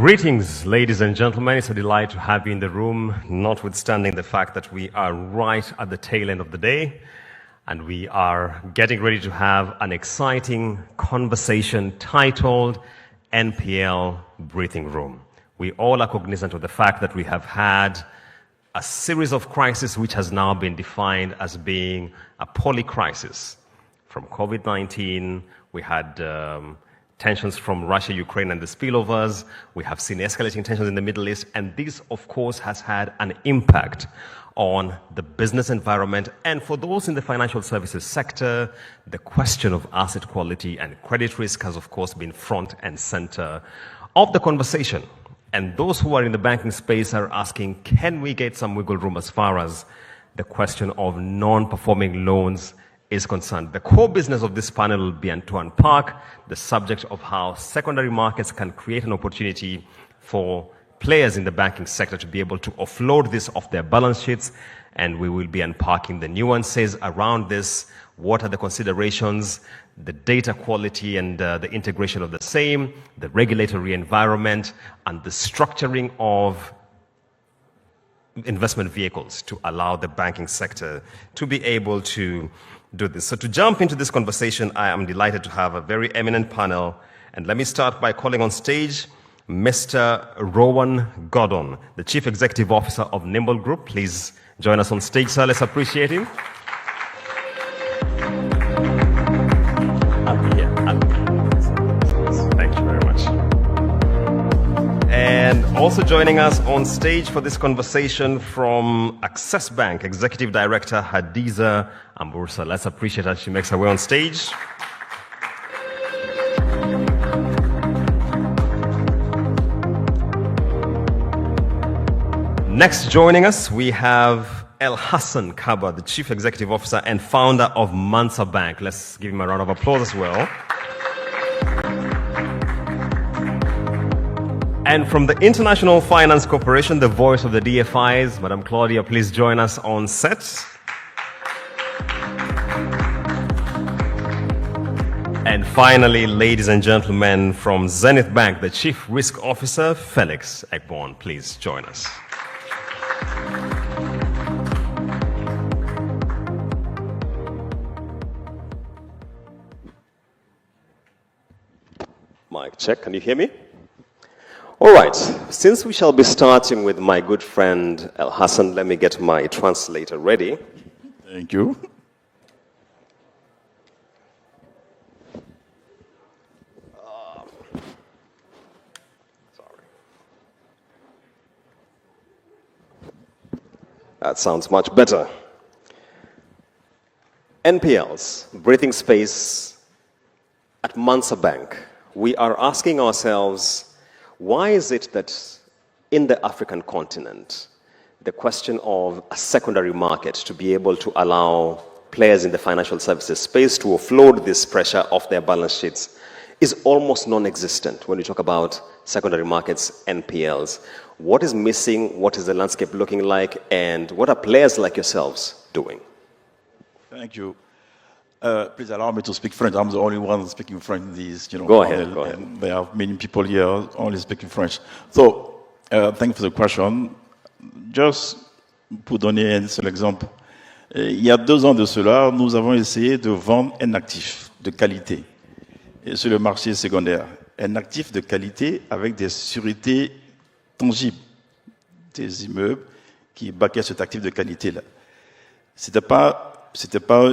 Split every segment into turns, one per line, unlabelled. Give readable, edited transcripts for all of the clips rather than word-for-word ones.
Greetings, ladies and gentlemen. It's a delight to have you in the room, notwithstanding the fact that we are right at the tail end of the day, and we are getting ready to have an exciting conversation titled NPL Breathing Room. We all are cognizant of the fact that we have had a series of crises which has now been defined as being a polycrisis. From COVID-19, we had tensions from Russia, Ukraine, and the spillovers. We have seen escalating tensions in the Middle East, and this, of course, has had an impact on the business environment. And for those in the financial services sector, the question of asset quality and credit risk has, of course, been front and center of the conversation. And those who are in the banking space are asking, can we get some wiggle room as far as the question of non-performing loans is concerned? The core business of this panel will be to unpack the subject of how secondary markets can create an opportunity for players in the banking sector to be able to offload this off their balance sheets. And we will be unpacking the nuances around this. What are the considerations, the data quality and the integration of the same, the regulatory environment, and the structuring of investment vehicles to allow the banking sector to be able to do this. So to jump into this conversation, I am delighted to have a very eminent panel. And let me start by calling on stage Mr. Rowan Gordon, the Chief Executive Officer of Nimble Group. Please join us on stage, sir. Let's appreciate him. Thank you very much. And also joining us on stage for this conversation from Access Bank, Executive Director Hadiza Ambursa. Let's appreciate her. She makes her way on stage. Next joining us, we have El Hassan Kaba, the Chief Executive Officer and founder of Mansa Bank. Let's give him a round of applause as well. And from the International Finance Corporation, the voice of the DFIs, Madam Claudia, please join us on set. And finally, ladies and gentlemen, from Zenith Bank, the Chief Risk Officer, Felix Ekborn, please join us. Mic check, can you hear me? All right, since we shall be starting with my good friend El Hassan, let me get my translator ready.
Thank you.
Sorry. That sounds much better. NPLs, breathing space at Mansa Bank. We are asking ourselves, why is it that in the African continent, the question of a secondary market to be able to allow players in the financial services space to offload this pressure off their balance sheets is almost non-existent when we talk about secondary markets, NPLs? What is missing? What is the landscape looking like? And what are players like yourselves doing?
Thank you. Please allow me to speak French. I'm the only one speaking French in these,
Go ahead.
There are many people here only speaking French. So, thank you for the question. Juste pour donner un seul exemple, il y a 2 ans de cela, nous avons essayé de vendre un actif de qualité sur le marché secondaire. Un actif de qualité avec des sûretés tangibles, des immeubles qui baquaient cet actif de qualité-là. C'était pas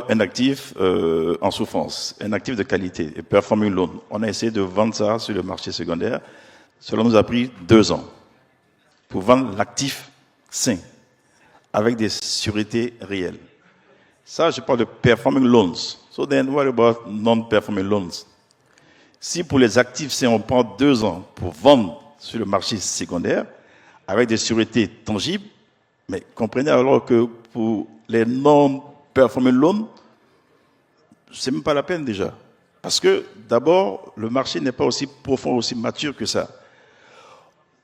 un actif en souffrance, un actif de qualité, un performing loan. On a essayé de vendre ça sur le marché secondaire. Cela nous a pris 2 ans pour vendre l'actif sain, avec des sûretés réelles. Ça, je parle de performing loans. So then, what about non-performing loans? Si pour les actifs sains, on prend 2 ans pour vendre sur le marché secondaire, avec des sûretés tangibles, mais comprenez alors que pour les non-performing loans, c'est même pas la peine déjà. Parce que d'abord, le marché n'est pas aussi profond, aussi mature que ça.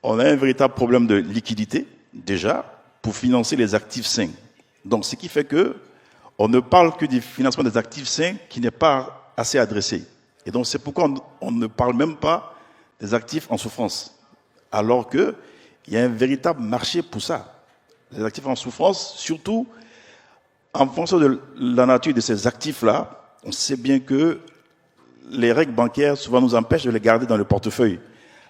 On a un véritable problème de liquidité, déjà, pour financer les actifs sains. Donc, ce qui fait que on ne parle que du financement des actifs sains qui n'est pas assez adressé. Et donc, c'est pourquoi on ne parle même pas des actifs en souffrance. alors qu'il y a un véritable marché pour ça. Les actifs en souffrance, surtout en fonction de la nature de ces actifs-là, on sait bien que les règles bancaires souvent nous empêchent de les garder dans le portefeuille,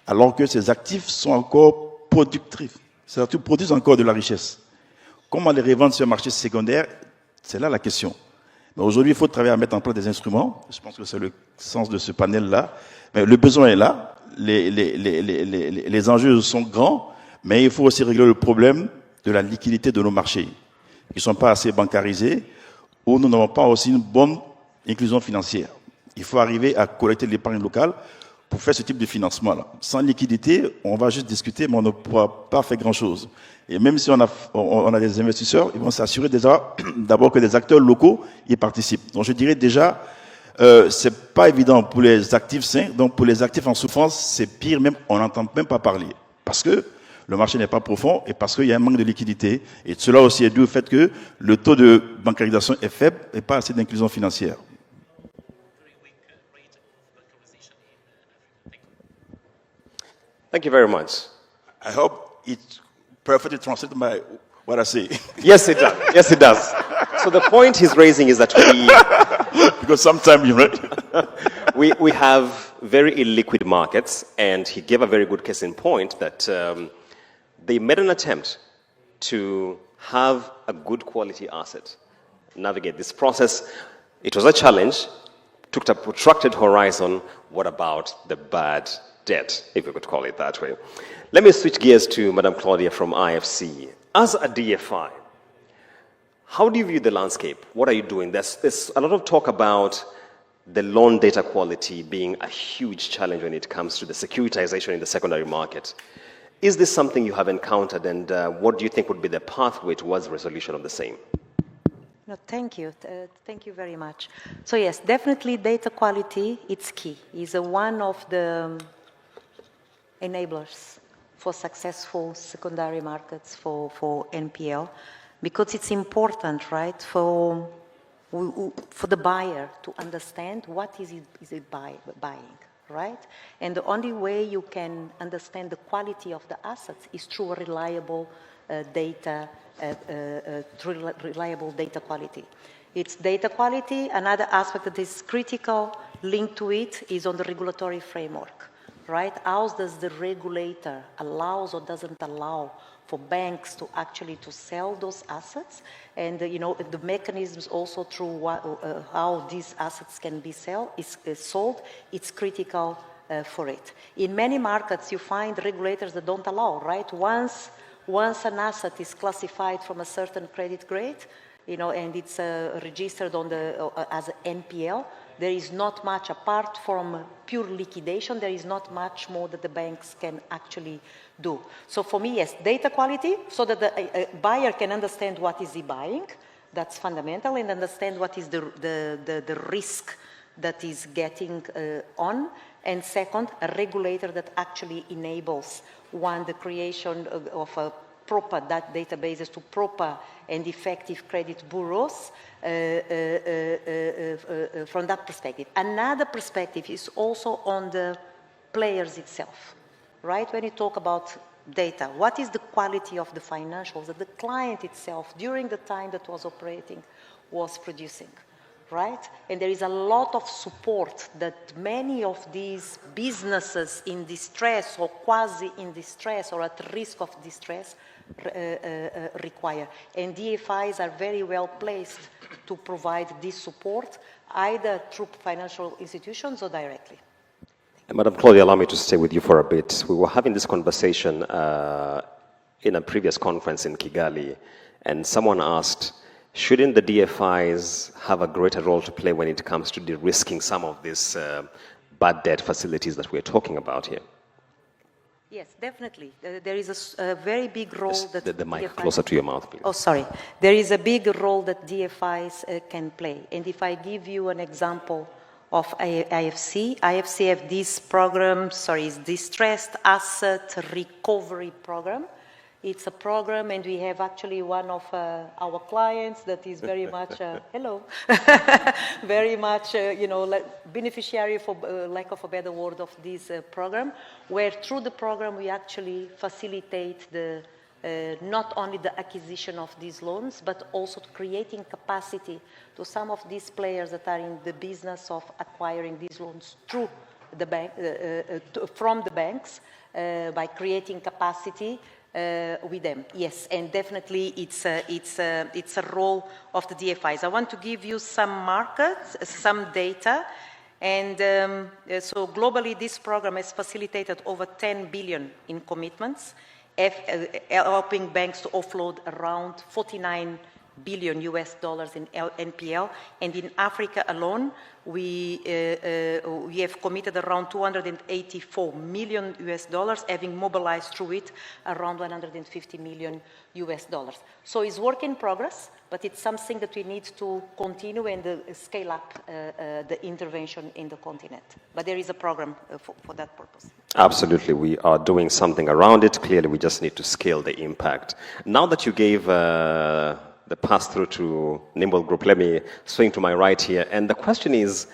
alors que ces actifs sont encore productifs. Ces actifs produisent encore de la richesse. Comment les revendre sur le marché secondaire? C'est là la question. Mais aujourd'hui, il faut travailler à mettre en place des instruments. Je pense que c'est le sens de ce panel-là. Mais le besoin est là. Les enjeux sont grands, mais il faut aussi régler le problème de la liquidité de nos marchés, qui ne sont pas assez bancarisés, où nous n'avons pas aussi une bonne inclusion financière. Il faut arriver à collecter l'épargne locale pour faire ce type de financement-là. Sans liquidité, on va juste discuter, mais on ne pourra pas faire grand-chose. Et même si on a des investisseurs, ils vont s'assurer déjà d'abord que les acteurs locaux y participent. Donc je dirais déjà, c'est pas évident pour les actifs sains, donc pour les actifs en souffrance, c'est pire, même on n'entend même pas parler. Parce que le marché n'est pas profond et parce qu'il y a un manque de liquidité. Et cela aussi est dû au fait que le taux de bancarisation est faible et pas assez d'inclusion financière.
Thank you very much.
I hope it perfectly translates what I say.
Yes, it does. Yes, it does. So the point he's raising is that
because sometimes, you know,
we have very illiquid markets, and he gave a very good case in point that they made an attempt to have a good quality asset, navigate this process. It was a challenge, took a protracted horizon. What about the bad debt, if we could call it that way? Let me switch gears to Madam Claudia from IFC. As a DFI, how do you view the landscape? What are you doing? There's a lot of talk about the loan data quality being a huge challenge when it comes to the securitization in the secondary market. Is this something you have encountered, and what do you think would be the pathway towards resolution of the same?
No, thank you. Thank you very much. So yes, definitely data quality, it's key. It's one of the enablers for successful secondary markets for NPL, because it's important, right, for the buyer to understand what is it buying, right? And the only way you can understand the quality of the assets is through reliable data quality. It's data quality. Another aspect that is critical linked to it is on the regulatory framework, right? How does the regulator allows or doesn't allow for banks to actually to sell those assets, and you know, the mechanisms also through how these assets can be sold, it's critical for it. In many markets, you find regulators that don't allow, right? Once an asset is classified from a certain credit grade, you know, and it's registered on the as an NPL, there is not much, apart from pure liquidation, there is not much more that the banks can actually do. So for me, yes, data quality, so that the buyer can understand what is he buying, that's fundamental, and understand what is the risk that is getting on. And second, a regulator that actually enables, one, the creation of a proper databases to proper and effective credit bureaus from that perspective. Another perspective is also on the players itself, right? When you talk about data, what is the quality of the financials that the client itself, during the time that was operating, was producing, right? And there is a lot of support that many of these businesses in distress or quasi in distress or at risk of distress require. And DFIs are very well placed to provide this support, either through financial institutions or directly.
Madam Claudia, allow me to stay with you for a bit. We were having this conversation in a previous conference in Kigali, and someone asked, shouldn't the DFIs have a greater role to play when it comes to de-risking some of these bad debt facilities that we're talking about here?
Yes, definitely. There is a very big role that
the mic closer to your mouth, please.
Oh, sorry. There is a big role that DFIs can play. And if I give you an example of IFC have this program, is Distressed Asset Recovery Program. It's a program, and we have actually one of our clients that is very much, hello, very much, beneficiary, for lack of a better word, of this program, where through the program we actually facilitate the not only the acquisition of these loans, but also creating capacity to some of these players that are in the business of acquiring these loans through the bank, from the banks, by creating capacity with them. Yes, and definitely it's a role of the DFIs. I want to give you some markets, some data, and so globally this program has facilitated over 10 billion in commitments, helping banks to offload around 49 billion US dollars in NPL, and in Africa alone, we have committed around 284 million US dollars, having mobilized through it around 150 million US dollars. So it's work in progress, but it's something that we need to continue and scale up the intervention in the continent. But there is a program for that purpose.
Absolutely, we are doing something around it. Clearly, we just need to scale the impact. Now that you gave the pass-through to Nimble Group, let me swing to my right here. And the question is,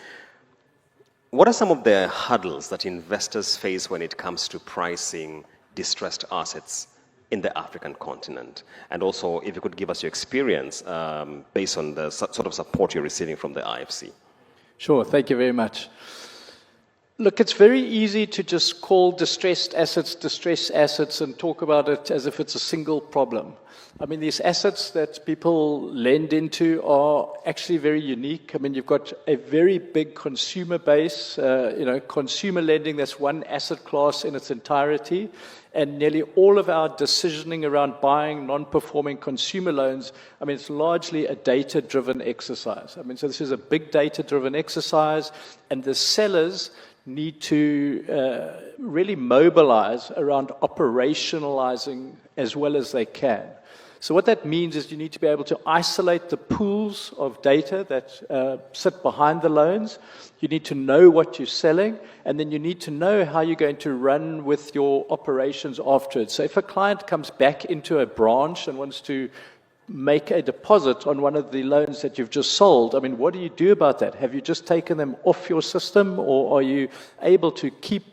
what are some of the hurdles that investors face when it comes to pricing distressed assets in the African continent? And also, if you could give us your experience based on the sort of support you're receiving from the IFC.
Sure, thank you very much. Look, it's very easy to just call distressed assets and talk about it as if it's a single problem. I mean, these assets that people lend into are actually very unique. I mean, you've got a very big consumer base, consumer lending, that's one asset class in its entirety. And nearly all of our decisioning around buying non-performing consumer loans, I mean, it's largely a data-driven exercise. I mean, so this is a big data-driven exercise, and the sellers need to really mobilize around operationalizing as well as they can. So what that means is you need to be able to isolate the pools of data that sit behind the loans. You need to know what you're selling, and then you need to know how you're going to run with your operations afterwards. So if a client comes back into a branch and wants to make a deposit on one of the loans that you've just sold, I mean, what do you do about that? Have you just taken them off your system, or are you able to keep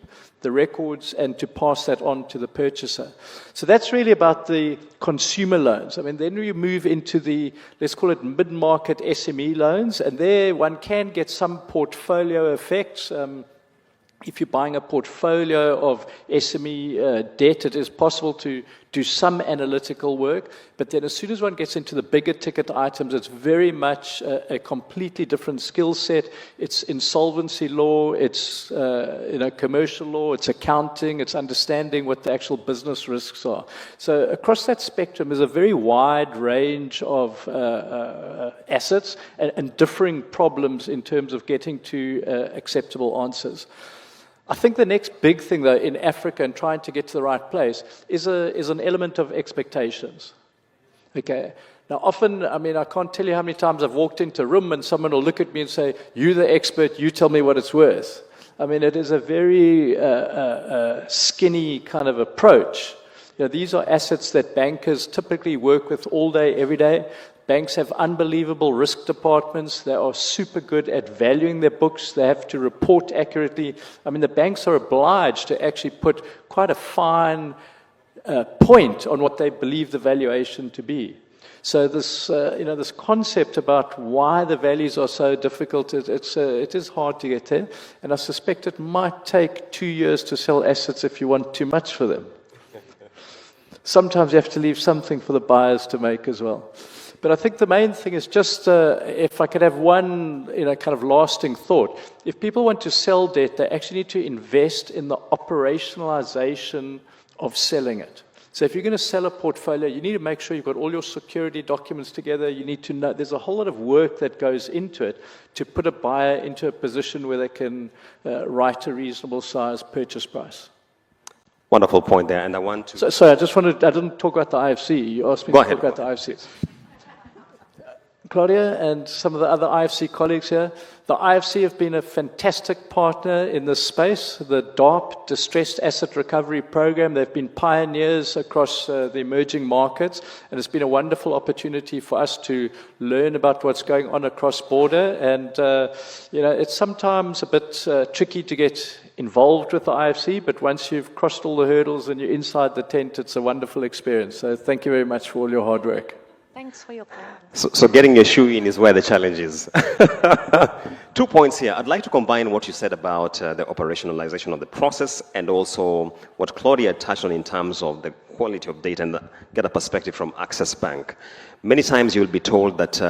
the records and to pass that on to the purchaser? So that's really about the consumer loans. I mean, then we move into the, let's call it mid-market SME loans, and there one can get some portfolio effects. If you're buying a portfolio of SME debt, it is possible to do some analytical work, but then as soon as one gets into the bigger ticket items, it's very much a completely different skill set. It's insolvency law, it's commercial law, it's accounting, it's understanding what the actual business risks are. So across that spectrum, there's a very wide range of assets and differing problems in terms of getting to acceptable answers. I think the next big thing, though, in Africa and trying to get to the right place is an element of expectations. Okay. Now, often, I mean, I can't tell you how many times I've walked into a room and someone will look at me and say, "You're the expert, you tell me what it's worth." I mean, it is a very skinny kind of approach. You know, these are assets that bankers typically work with all day, every day. Banks have unbelievable risk departments. They are super good at valuing their books. They have to report accurately. I mean, the banks are obliged to actually put quite a fine point on what they believe the valuation to be. So this, this concept about why the values are so difficult, it is hard to get there. And I suspect it might take 2 years to sell assets if you want too much for them. Sometimes you have to leave something for the buyers to make as well. But I think the main thing is just, if I could have one, kind of lasting thought. If people want to sell debt, they actually need to invest in the operationalization of selling it. So if you're going to sell a portfolio, you need to make sure you've got all your security documents together. You need to know, there's a whole lot of work that goes into it to put a buyer into a position where they can write a reasonable size purchase price.
Wonderful point there, and I want to...
Sorry, I didn't talk about the IFC. You asked me to talk about the IFC. Claudia and some of the other IFC colleagues here. The IFC have been a fantastic partner in this space. The DARP, Distressed Asset Recovery Program, they've been pioneers across the emerging markets, and it's been a wonderful opportunity for us to learn about what's going on across border. And, it's sometimes a bit tricky to get involved with the IFC, but once you've crossed all the hurdles and you're inside the tent, it's a wonderful experience. So thank you very much for all your hard work.
Thanks for your comment.
So getting your shoe in is where the challenge is. 2 points here. I'd like to combine what you said about the operationalization of the process and also what Claudia touched on in terms of the quality of data and get a perspective from Access Bank. Many times you'll be told that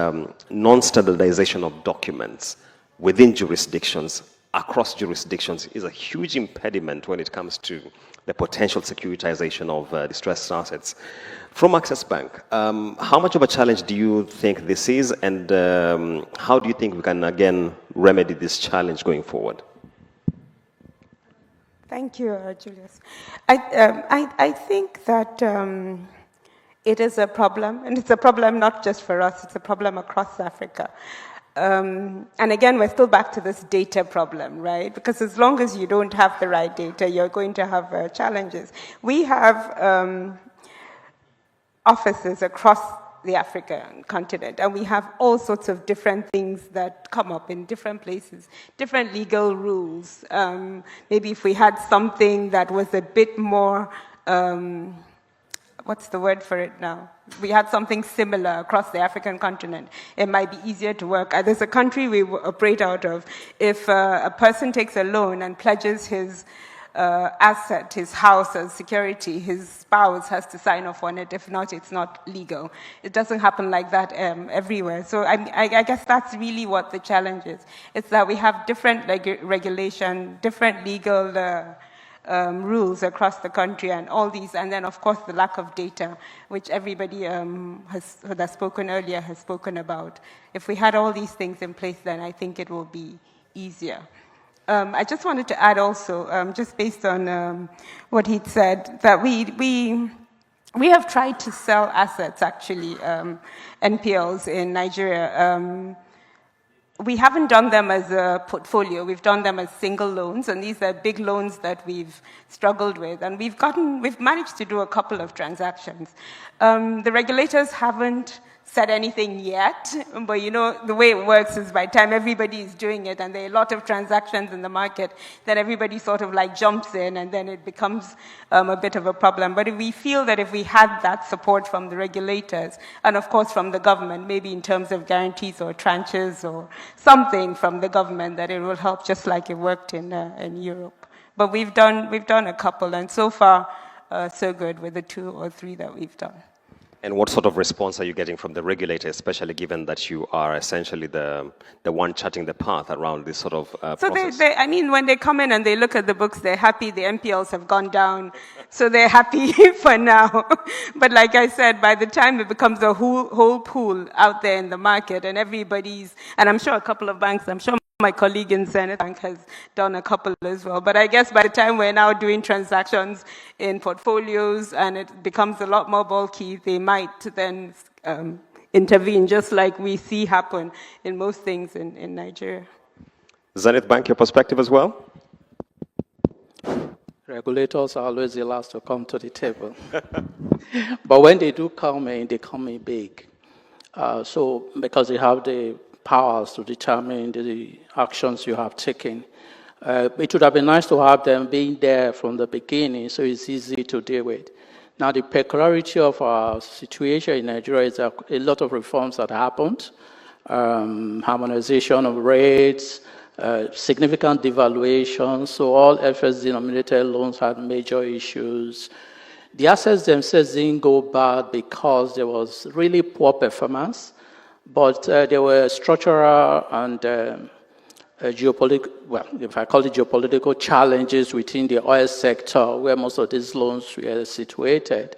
non-standardization of documents within jurisdictions, across jurisdictions, is a huge impediment when it comes to the potential securitization of distressed assets. From Access Bank, how much of a challenge do you think this is, and how do you think we can again remedy this challenge going forward?
Thank you, Julius. I think that it is a problem, and it's a problem not just for us, it's a problem across Africa. And again, we're still back to this data problem, right? Because as long as you don't have the right data, you're going to have challenges. We have offices across the African continent, and we have all sorts of different things that come up in different places, different legal rules. Maybe if we had something that was a bit more, what's the word for it now? We had something similar across the African continent, it might be easier to work. There's a country we operate out of. If a person takes a loan and pledges his asset, his house as security, his spouse has to sign off on it. If not, it's not legal. It doesn't happen like that everywhere. So I guess that's really what the challenge is. It's that we have different regulation, different legal rules across the country and all these, and then of course the lack of data, which everybody that's spoken earlier has spoken about. If we had all these things in place, then I think it will be easier. I just wanted to add also, just based on what he'd said, that we have tried to sell assets, actually, NPLs in Nigeria. We haven't done them as a portfolio. We've done them as single loans, and these are big loans that we've struggled with. And we've managed to do a couple of transactions. The regulators haven't said anything yet, but the way it works is by the time everybody is doing it and there are a lot of transactions in the market, then everybody sort of jumps in and then it becomes a bit of a problem. But we feel that if we had that support from the regulators and of course from the government, maybe in terms of guarantees or tranches or something from the government, that it will help just like it worked in Europe. But we've done a couple, and so far so good with the 2 or 3 that we've done.
And what sort of response are you getting from the regulator, especially given that you are essentially the one charting the path around this sort of process?
So when they come in and they look at the books, they're happy. The NPLs have gone down, so they're happy for now. But like I said, by the time it becomes a whole pool out there in the market, and I'm sure a couple of banks, I'm sure my colleague in Zenith Bank has done a couple as well. But I guess by the time we're now doing transactions in portfolios and it becomes a lot more bulky, they might then intervene, just like we see happen in most things in Nigeria.
Zenith Bank, your perspective as well?
Regulators are always the last to come to the table. But when they do come in, they come in big. So because they have the powers to determine the actions you have taken. It would have been nice to have them being there from the beginning, so it's easy to deal with. Now, the peculiarity of our situation in Nigeria is that a lot of reforms that happened, harmonization of rates, significant devaluation, so all FX-denominated loans had major issues. The assets themselves didn't go bad because there was really poor performance, but there were structural and geopolitical, well, if I call it geopolitical challenges within the oil sector where most of these loans were situated.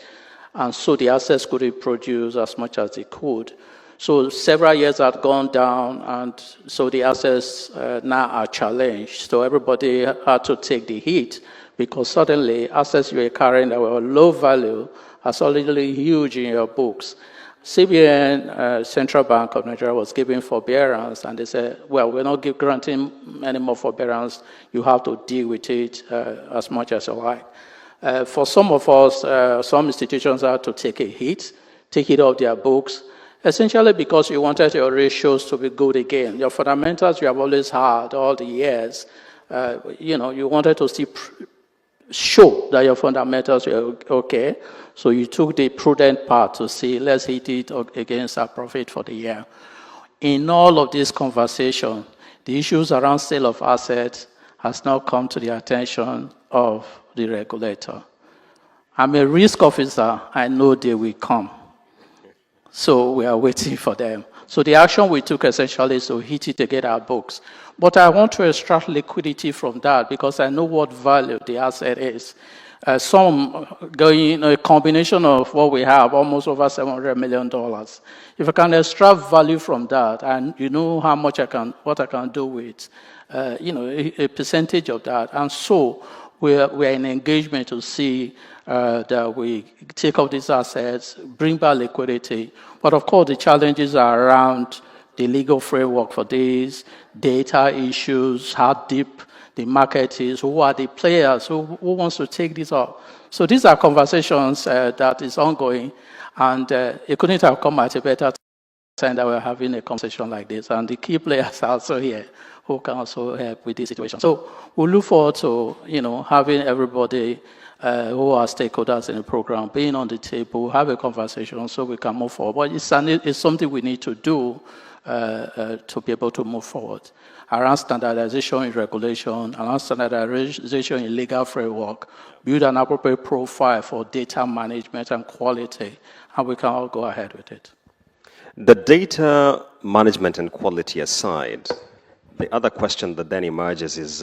And so the assets couldn't produce as much as they could. So several years had gone down, and so the assets now are challenged. So everybody had to take the hit because suddenly assets you were carrying that were low value are suddenly huge in your books. CBN, Central Bank of Nigeria, was giving forbearance, and they said, well, we're not granting any more forbearance. You have to deal with it as much as you like. For some of us, some institutions had to take it off their books, essentially because you wanted your ratios to be good again. Your fundamentals you have always had all the years, you wanted to see show that your fundamentals were okay. So you took the prudent part to see, let's hit it against our profit for the year. In all of this conversation, the issues around sale of assets has now come to the attention of the regulator. I'm a risk officer. I know they will come. So we are waiting for them. So the action we took essentially is to hit it to get our books. But I want to extract liquidity from that because I know what value the asset is. Some going a combination of what we have, almost over $700 million. If I can extract value from that, and you know how much what I can do with, a percentage of that. And so we're in engagement to see that we take up these assets, bring back liquidity. But of course, the challenges are around the legal framework for this, data issues, how deep the market is, who are the players, who wants to take this up. So these are conversations that is ongoing, and it couldn't have come at a better time that we're having a conversation like this. And the key players are also here who can also help with this situation. So we look forward to having everybody who are stakeholders in the program being on the table, have a conversation so we can move forward. But it's something we need to do to be able to move forward. Around standardization in regulation, around standardization in legal framework, build an appropriate profile for data management and quality, and we can all go ahead with it.
The data management and quality aside, the other question that then emerges is,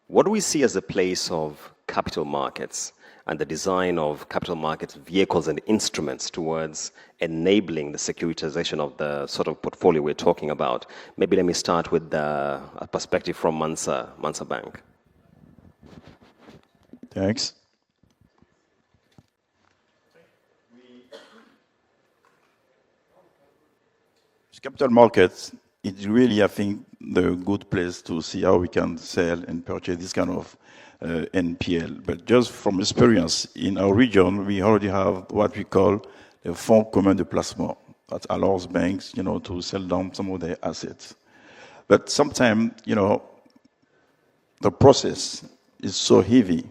what do we see as the place of capital markets and the design of capital markets vehicles and instruments towards enabling the securitization of the sort of portfolio we're talking about? Maybe let me start with a perspective from Mansa Bank.
Thanks. Capital markets is really, I think, the good place to see how we can sell and purchase this kind of NPL. But just from experience, in our region, we already have what we call the Fonds Commun de Placement that allows banks, to sell down some of their assets. But sometimes, the process is so heavy.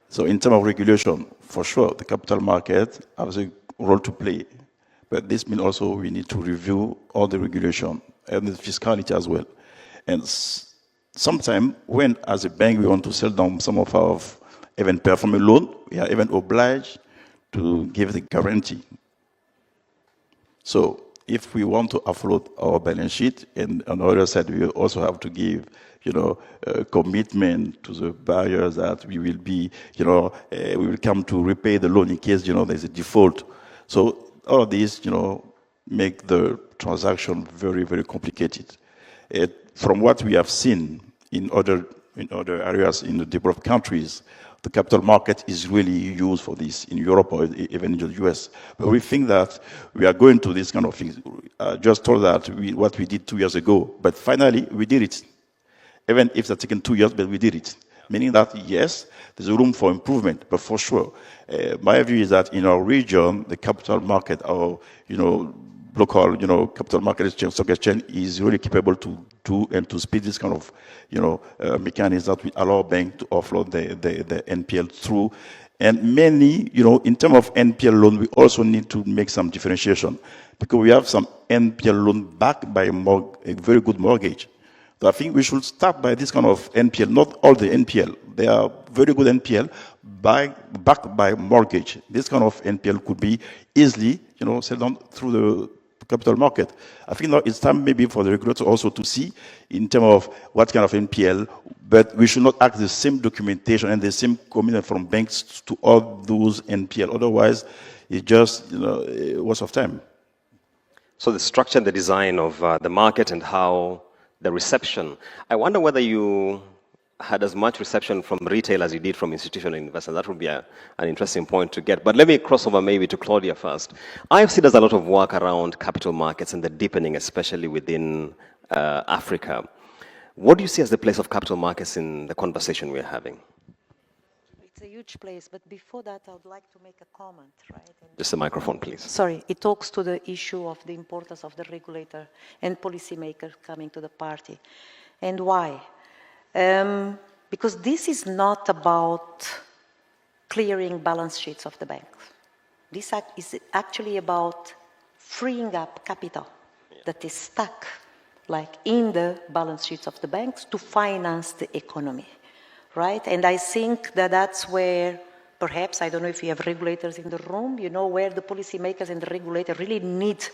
So in terms of regulation, for sure, the capital market has a role to play. But this means also we need to review all the regulation and the fiscality as well. And sometimes when, as a bank, we want to sell down some of our even performing loan, we are even obliged to give the guarantee. So if we want to offload our balance sheet, and on the other side, we also have to give, a commitment to the buyers that we will be, we will come to repay the loan in case, there's a default. So all of these, make the transaction very, very complicated. From what we have seen in other areas in the developed countries, the capital market is really used for this in Europe or even in the US. But we think that we are going to this kind of things. Just told that what we did 2 years ago, but finally we did it. Even if it's taken 2 years, but we did it. Meaning that, yes, there's room for improvement, but for sure. My view is that in our region, the capital market, our, local, capital market exchange, stock exchange is really capable to do and to speed this kind of, mechanism that we allow banks to offload the NPL through. And many, in terms of NPL loan, we also need to make some differentiation because we have some NPL loan backed by a very good mortgage. So I think we should start by this kind of NPL, not all the NPL. They are very good NPL backed by mortgage. This kind of NPL could be easily, sold down through the capital market. I think now it's time maybe for the regulator also to see in terms of what kind of NPL, but we should not act the same documentation and the same commitment from banks to all those NPL. Otherwise, it's just a waste of time.
So the structure and the design of the market and how the reception. I wonder whether you had as much reception from retail as you did from institutional investors. That would be an interesting point to get. But let me cross over maybe to Claudia first. IFC does a lot of work around capital markets and the deepening, especially within Africa. What do you see as the place of capital markets in the conversation we're having?
It's a huge place, but before that, I would like to make a comment, right?
Just the microphone, please.
Sorry, it talks to the issue of the importance of the regulator and policymaker coming to the party. And why? Because this is not about clearing balance sheets of the banks. This is actually about freeing up capital that is stuck, like in the balance sheets of the banks, to finance the economy, right? And I think that that's where, perhaps, I don't know if you have regulators in the room, you know, where the policymakers and the regulator really need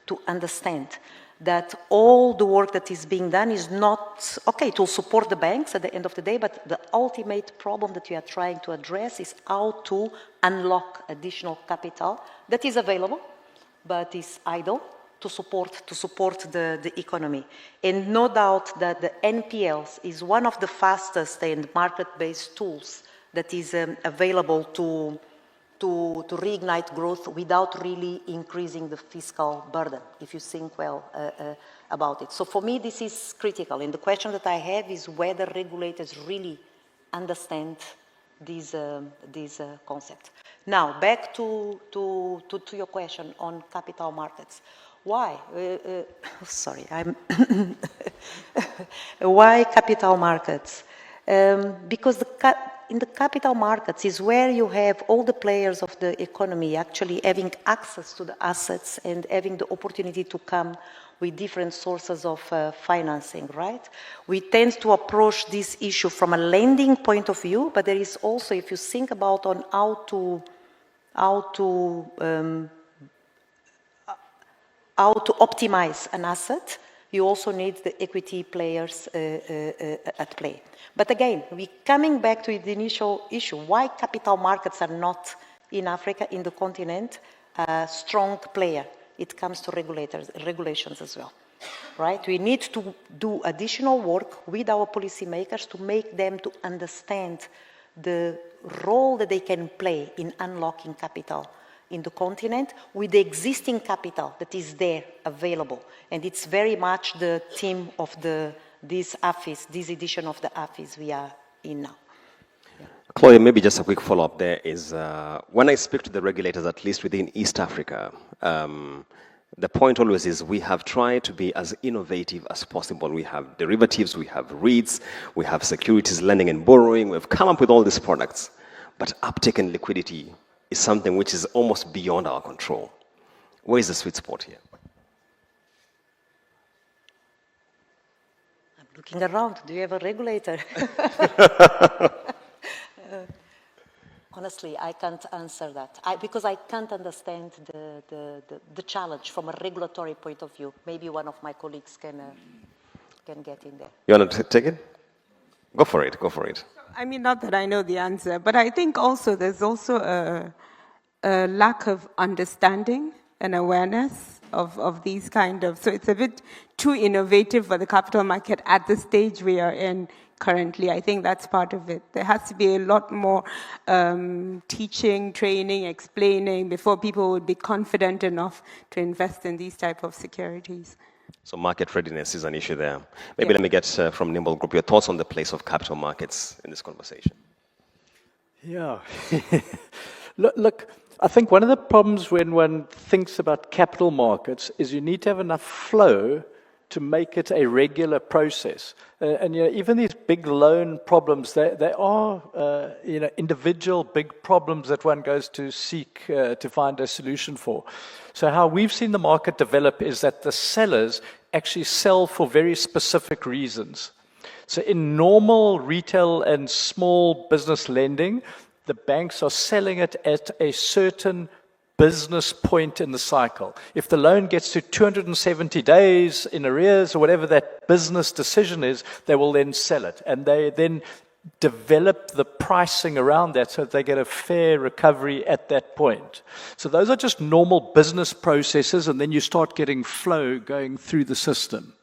to understand that all the work that is being done is not, okay, to support the banks at the end of the day, but the ultimate problem that we are trying to address is how to unlock additional capital that is available, but is idle to support the economy. And no doubt that the NPLs is one of the fastest and market-based tools that is available to reignite growth without really increasing the fiscal burden, if you think well about it. So for me, this is critical. And the question that I have is whether regulators really understand this concept. Now, back to your question on capital markets. Why? Sorry, why capital markets? Because in the capital markets is where you have all the players of the economy actually having access to the assets and having the opportunity to come with different sources of financing, right? We tend to approach this issue from a lending point of view, but there is also, if you think about on how to optimize an asset, you also need the equity players at play. But again, we're coming back to the initial issue, why capital markets are not in Africa, in the continent, a strong player. It comes to regulations as well, right? We need to do additional work with our policymakers to make them to understand the role that they can play in unlocking capital in the continent with the existing capital that is there available. And it's very much the theme of this edition of the AFIS we are in now. Yeah.
Claudia, maybe just a quick follow-up there is, when I speak to the regulators, at least within East Africa, the point always is we have tried to be as innovative as possible. We have derivatives, we have REITs, we have securities, lending and borrowing. We've come up with all these products, but uptake and liquidity is something which is almost beyond our control. Where is the sweet spot here?
I'm looking around. Do you have a regulator? Honestly, I can't answer that because I can't understand the challenge from a regulatory point of view. Maybe one of my colleagues can get in there.
You want to take it? Go for it. Go for it.
I mean, not that I know the answer, but I think also there's also a lack of understanding and awareness of these kind of, so it's a bit too innovative for the capital market at the stage we are in currently. I think that's part of it. There has to be a lot more teaching, training, explaining before people would be confident enough to invest in these type of securities.
So market readiness is an issue there. Maybe let me get from Nimble Group your thoughts on the place of capital markets in this conversation.
Yeah. Look, I think one of the problems when one thinks about capital markets is you need to have enough flow to make it a regular process. And you know, even these big loan problems, they are individual big problems that one goes to seek to find a solution for. So how we've seen the market develop is that the sellers actually sell for very specific reasons. So in normal retail and small business lending, the banks are selling it at a certain business point in the cycle. If the loan gets to 270 days in arrears or whatever that business decision is, they will then sell it. And they then develop the pricing around that so that they get a fair recovery at that point. So those are just normal business processes, and then you start getting flow going through the system.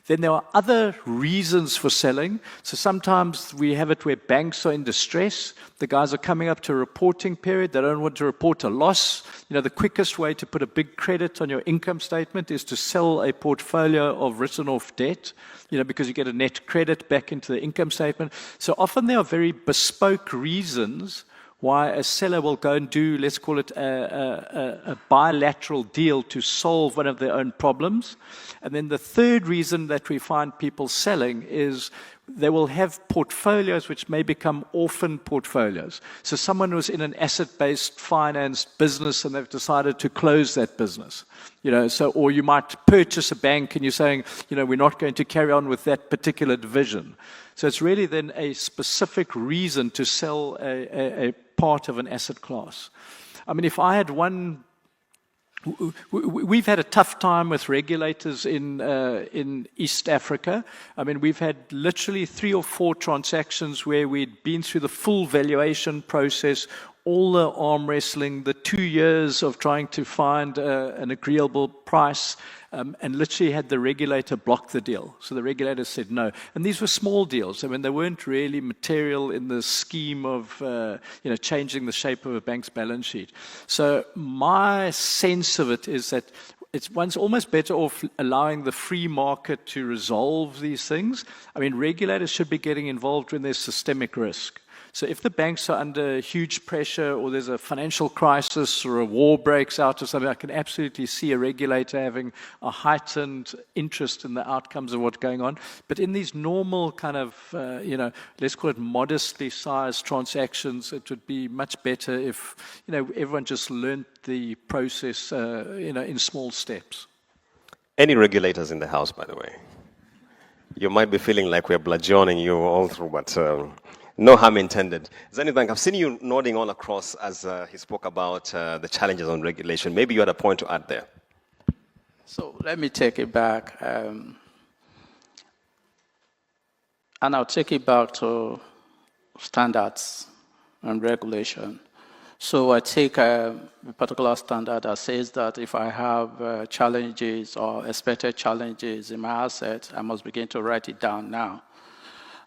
Then there are other reasons for selling. So sometimes we have it where banks are in distress. The guys are coming up to a reporting period. They don't want to report a loss. You know, the quickest way to put a big credit on your income statement is to sell a portfolio of written off debt, you know, because you get a net credit back into the income statement. So often there are very bespoke reasons why a seller will go and do, let's call it a bilateral deal to solve one of their own problems. And then the third reason that we find people selling is they will have portfolios which may become orphan portfolios. So someone was in an asset-based finance business and they've decided to close that business. You know, so, or you might purchase a bank and you're saying, you know, we're not going to carry on with that particular division. So it's really then a specific reason to sell a part of an asset class. I mean, if I had one, we've had a tough time with regulators in East Africa. I mean, we've had literally 3 or 4 transactions where we'd been through the full valuation process, all the arm wrestling, the 2 years of trying to find an agreeable price, and literally had the regulator block the deal. So the regulator said no. And these were small deals. I mean, they weren't really material in the scheme of you know, changing the shape of a bank's balance sheet. So my sense of it is that one's almost better off allowing the free market to resolve these things. I mean, regulators should be getting involved when there's systemic risk. So if the banks are under huge pressure or there's a financial crisis or a war breaks out or something, I can absolutely see a regulator having a heightened interest in the outcomes of what's going on. But in these normal kind of, you know, let's call it modestly sized transactions, it would be much better if, you know, everyone just learned the process, you know, in small steps.
Any regulators in the house, by the way? You might be feeling like we're bludgeoning you all through, but no harm intended. Zenith Bank, I've seen you nodding all across as he spoke about the challenges on regulation. Maybe you had a point to add there.
So let me take it back. And I'll take it back to standards and regulation. So I take a particular standard that says that if I have challenges or expected challenges in my asset, I must begin to write it down now.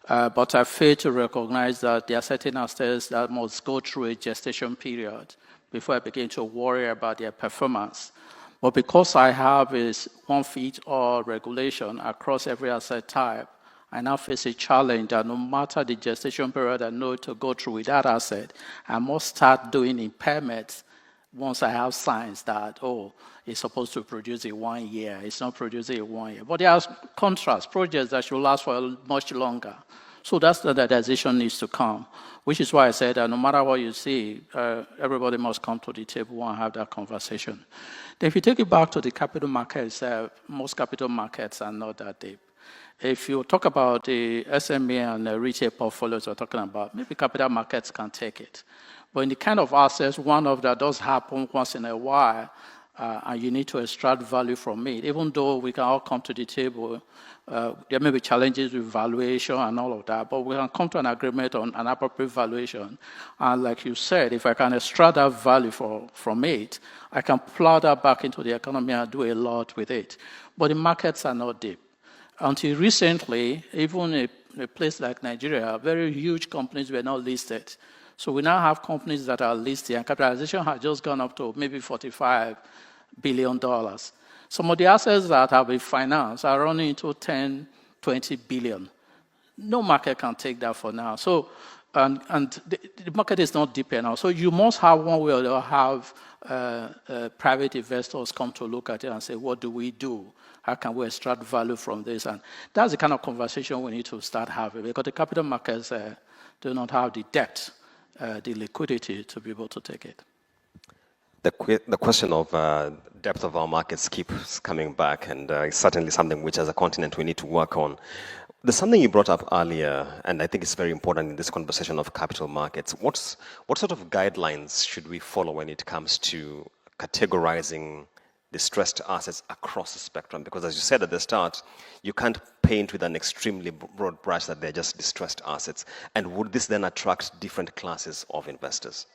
But I fail to recognize that there are certain assets that must go through a gestation period before I begin to worry about their performance. But because I have a one-fit-all regulation across every asset type, I now face a challenge that no matter the gestation period I know to go through with that asset, I must start doing impairments once I have signs that, oh, it's supposed to produce in 1 year. It's not producing in 1 year. But there are contrast projects that should last for much longer. So that standardization needs to come, which is why I said that no matter what you see, everybody must come to the table and have that conversation. Then if you take it back to the capital markets, most capital markets are not that deep. If you talk about the SME and the retail portfolios we're talking about, maybe capital markets can take it. But in the kind of assets, one of that does happen once in a while, and you need to extract value from it. Even though we can all come to the table, there may be challenges with valuation and all of that, but we can come to an agreement on an appropriate valuation. And like you said, if I can extract that value from it, I can plow that back into the economy and do a lot with it. But the markets are not deep. Until recently, even in a place like Nigeria, very huge companies were not listed. So we now have companies that are listed, and capitalization has just gone up to maybe $45 billion. Some of the assets that have been financed are running into 10, 20 billion. No market can take that for now. So, and the market is not deep enough. So you must have one way or the other have private investors come to look at it and say, what do we do? How can we extract value from this? And that's the kind of conversation we need to start having, because the capital markets do not have the depth, the liquidity to be able to take it.
The question of depth of our markets keeps coming back, and it's certainly something which as a continent we need to work on. There's something you brought up earlier, and I think it's very important in this conversation of capital markets. What sort of guidelines should we follow when it comes to categorizing distressed assets across the spectrum? Because as you said at the start, you can't paint with an extremely broad brush that they're just distressed assets. And would this then attract different classes of investors?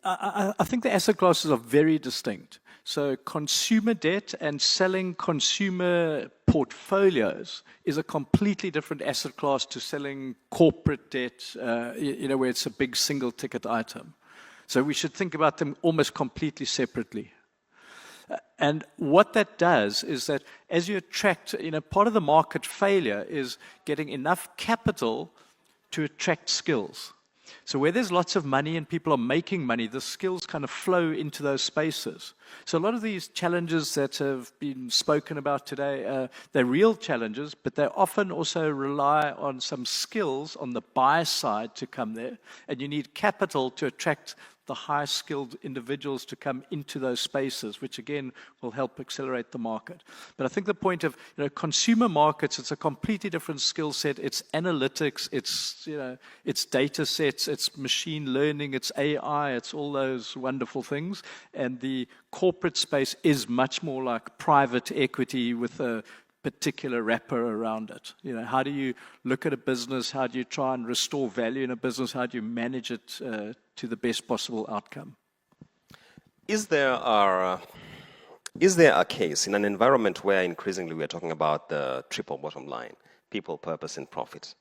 I think the asset classes are very distinct. So consumer debt and selling consumer portfolios is a completely different asset class to selling corporate debt, where it's a big single ticket item. So we should think about them almost completely separately. And what that does is that as you attract, part of the market failure is getting enough capital to attract skills. So where there's lots of money and people are making money, the skills kind of flow into those spaces. So a lot of these challenges that have been spoken about today, they're real challenges, but they often also rely on some skills on the buy side to come there. And you need capital to attract the high-skilled individuals to come into those spaces, which again will help accelerate the market. But I think the point of consumer markets, it's a completely different skill set. It's analytics, it's data sets, it's machine learning, it's AI, it's all those wonderful things. And the corporate space is much more like private equity with a particular wrapper around it. How do you look at a business? How do you try and restore value in a business? How do you manage it to the best possible outcome?
Is there a case in an environment where increasingly we are talking about the triple bottom line, people, purpose, and profit?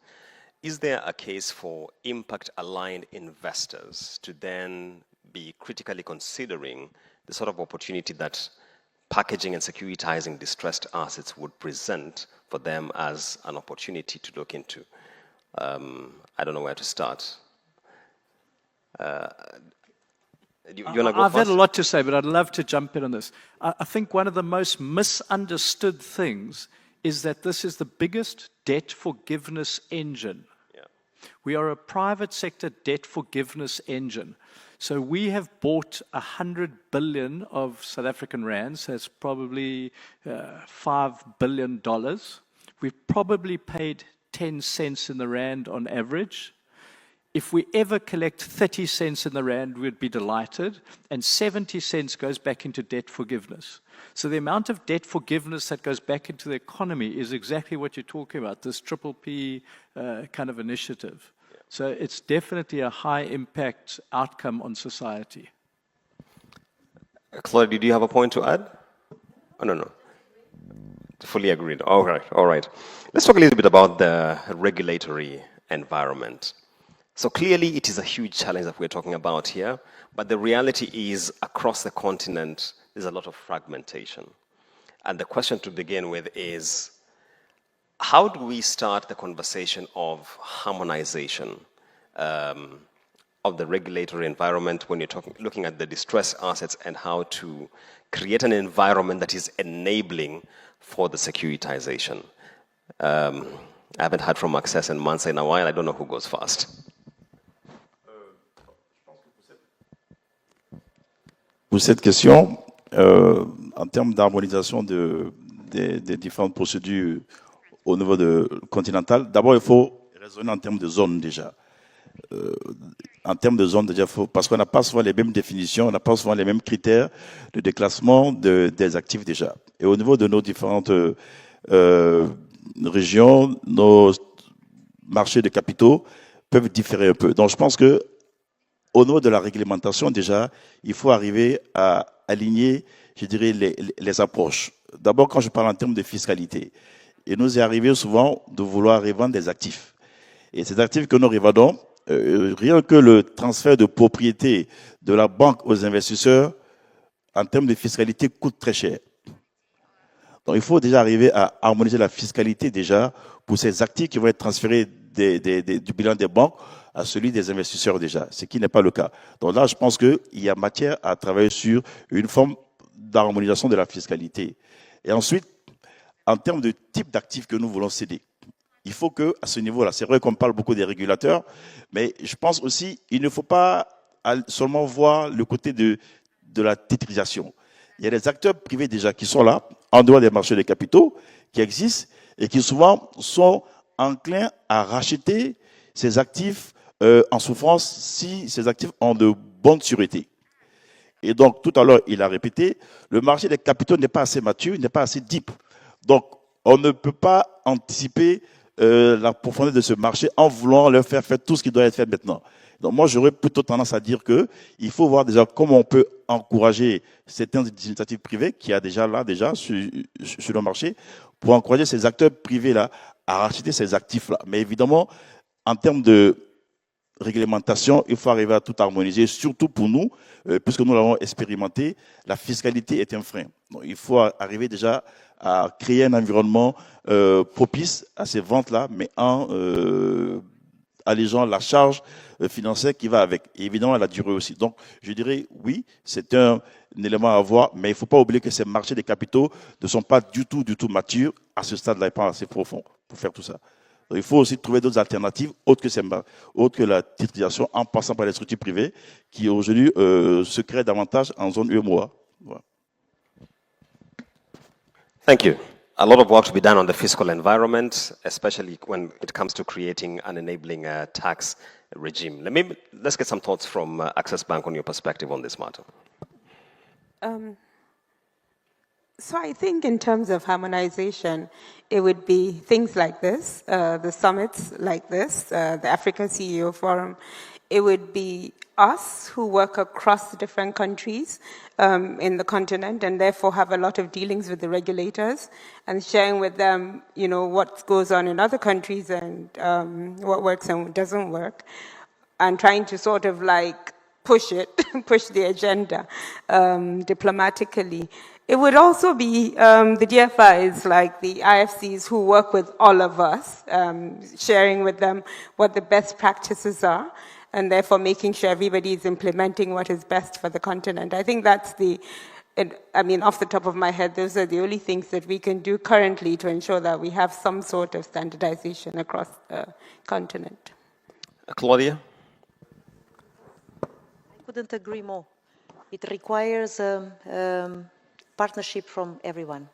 Is there a case for impact-aligned investors to then be critically considering the sort of opportunity that packaging and securitizing distressed assets would present for them as an opportunity to look into? I don't know where to start. You want to go
I've
first?
had a lot to say, but I'd love to jump in on this. I think one of the most misunderstood things is that this is the biggest debt forgiveness engine.
Yeah.
We are a private sector debt forgiveness engine. So we have bought 100 billion of South African rands. That's probably $5 billion. We've probably paid 10 cents in the rand on average. If we ever collect 30 cents in the rand, we'd be delighted. And 70 cents goes back into debt forgiveness. So the amount of debt forgiveness that goes back into the economy is exactly what you're talking about, this triple P kind of initiative. So it's definitely a high-impact outcome on society.
Claudia, do you have a point to add? Oh, no. Fully agreed. All right. Let's talk a little bit about the regulatory environment. So clearly it is a huge challenge that we're talking about here, but the reality is across the continent, there's a lot of fragmentation. And the question to begin with is, how do we start the conversation of harmonization of the regulatory environment when you're looking at the distressed assets and how to create an environment that is enabling for the securitization? I haven't heard from Access and Mansa in a while. I don't know who goes first.
Pour cette question, en termes d'harmonisation des différentes procédures au niveau continental, d'abord il faut raisonner en termes de zones déjà. En termes de zones déjà, parce qu'on n'a pas souvent les mêmes définitions, on n'a pas souvent les mêmes critères de déclassement des actifs déjà. Et au niveau de nos différentes régions, nos marchés de capitaux peuvent différer un peu. Donc je pense que au niveau de la réglementation déjà, il faut arriver à aligner, je dirais, les approches. D'abord, quand je parle en termes de fiscalité, il nous est arrivé souvent de vouloir revendre des actifs. Et ces actifs que nous revendons, rien que le transfert de propriété de la banque aux investisseurs, en termes de fiscalité, coûte très cher. Donc il faut déjà arriver à harmoniser la fiscalité déjà pour ces actifs qui vont être transférés du bilan des banques à celui des investisseurs déjà, ce qui n'est pas le cas. Donc là, je pense qu'il y a matière à travailler sur une forme d'harmonisation de la fiscalité. Et ensuite, en termes de type d'actifs que nous voulons céder, il faut qu'à ce niveau-là, c'est vrai qu'on parle beaucoup des régulateurs, mais je pense aussi qu'il ne faut pas seulement voir le côté de la titrisation. Il y a des acteurs privés déjà qui sont là, en dehors des marchés des capitaux, qui existent et qui souvent sont enclins à racheter ces actifs en souffrance si ces actifs ont de bonnes sûretés. Et donc, tout à l'heure, il a répété, le marché des capitaux n'est pas assez mature, n'est pas assez deep. Donc, on ne peut pas anticiper la profondeur de ce marché en voulant leur faire tout ce qui doit être fait maintenant. Donc moi, j'aurais plutôt tendance à dire que il faut voir déjà comment on peut encourager certaines initiatives privées qui a déjà sur le marché pour encourager ces acteurs privés là à racheter ces actifs là. Mais évidemment, en termes de réglementation, il faut arriver à tout harmoniser, surtout pour nous, puisque nous l'avons expérimenté, la fiscalité est un frein. Donc, il faut arriver déjà à créer un environnement propice à ces ventes-là, mais en allégeant la charge financière qui va avec. Et évidemment, la durée aussi. Donc, je dirais, oui, c'est un élément à voir, mais il ne faut pas oublier que ces marchés des capitaux ne sont pas du tout matures à ce stade-là, et pas assez profond pour faire tout ça. Donc, il faut aussi trouver d'autres alternatives autres que la titrisation en passant par les structures privées qui aujourd'hui se créent davantage en zone UEMOA. Voilà.
Thank you. A lot of work to be done on the fiscal environment, especially when it comes to creating an enabling tax regime. Let's get some thoughts from Access Bank on your perspective on this matter.
So I think in terms of harmonization, it would be things like this, the summits like this, the Africa CEO Forum. It would be us who work across the different countries in the continent and therefore have a lot of dealings with the regulators and sharing with them, you know, what goes on in other countries and what works and what doesn't work, and trying to sort of like push the agenda diplomatically. It would also be the DFIs, like the IFCs, who work with all of us, sharing with them what the best practices are, and therefore making sure everybody is implementing what is best for the continent. I think that's off the top of my head, those are the only things that we can do currently to ensure that we have some sort of standardization across the continent.
Claudia?
I couldn't agree more. It requires partnership from everyone.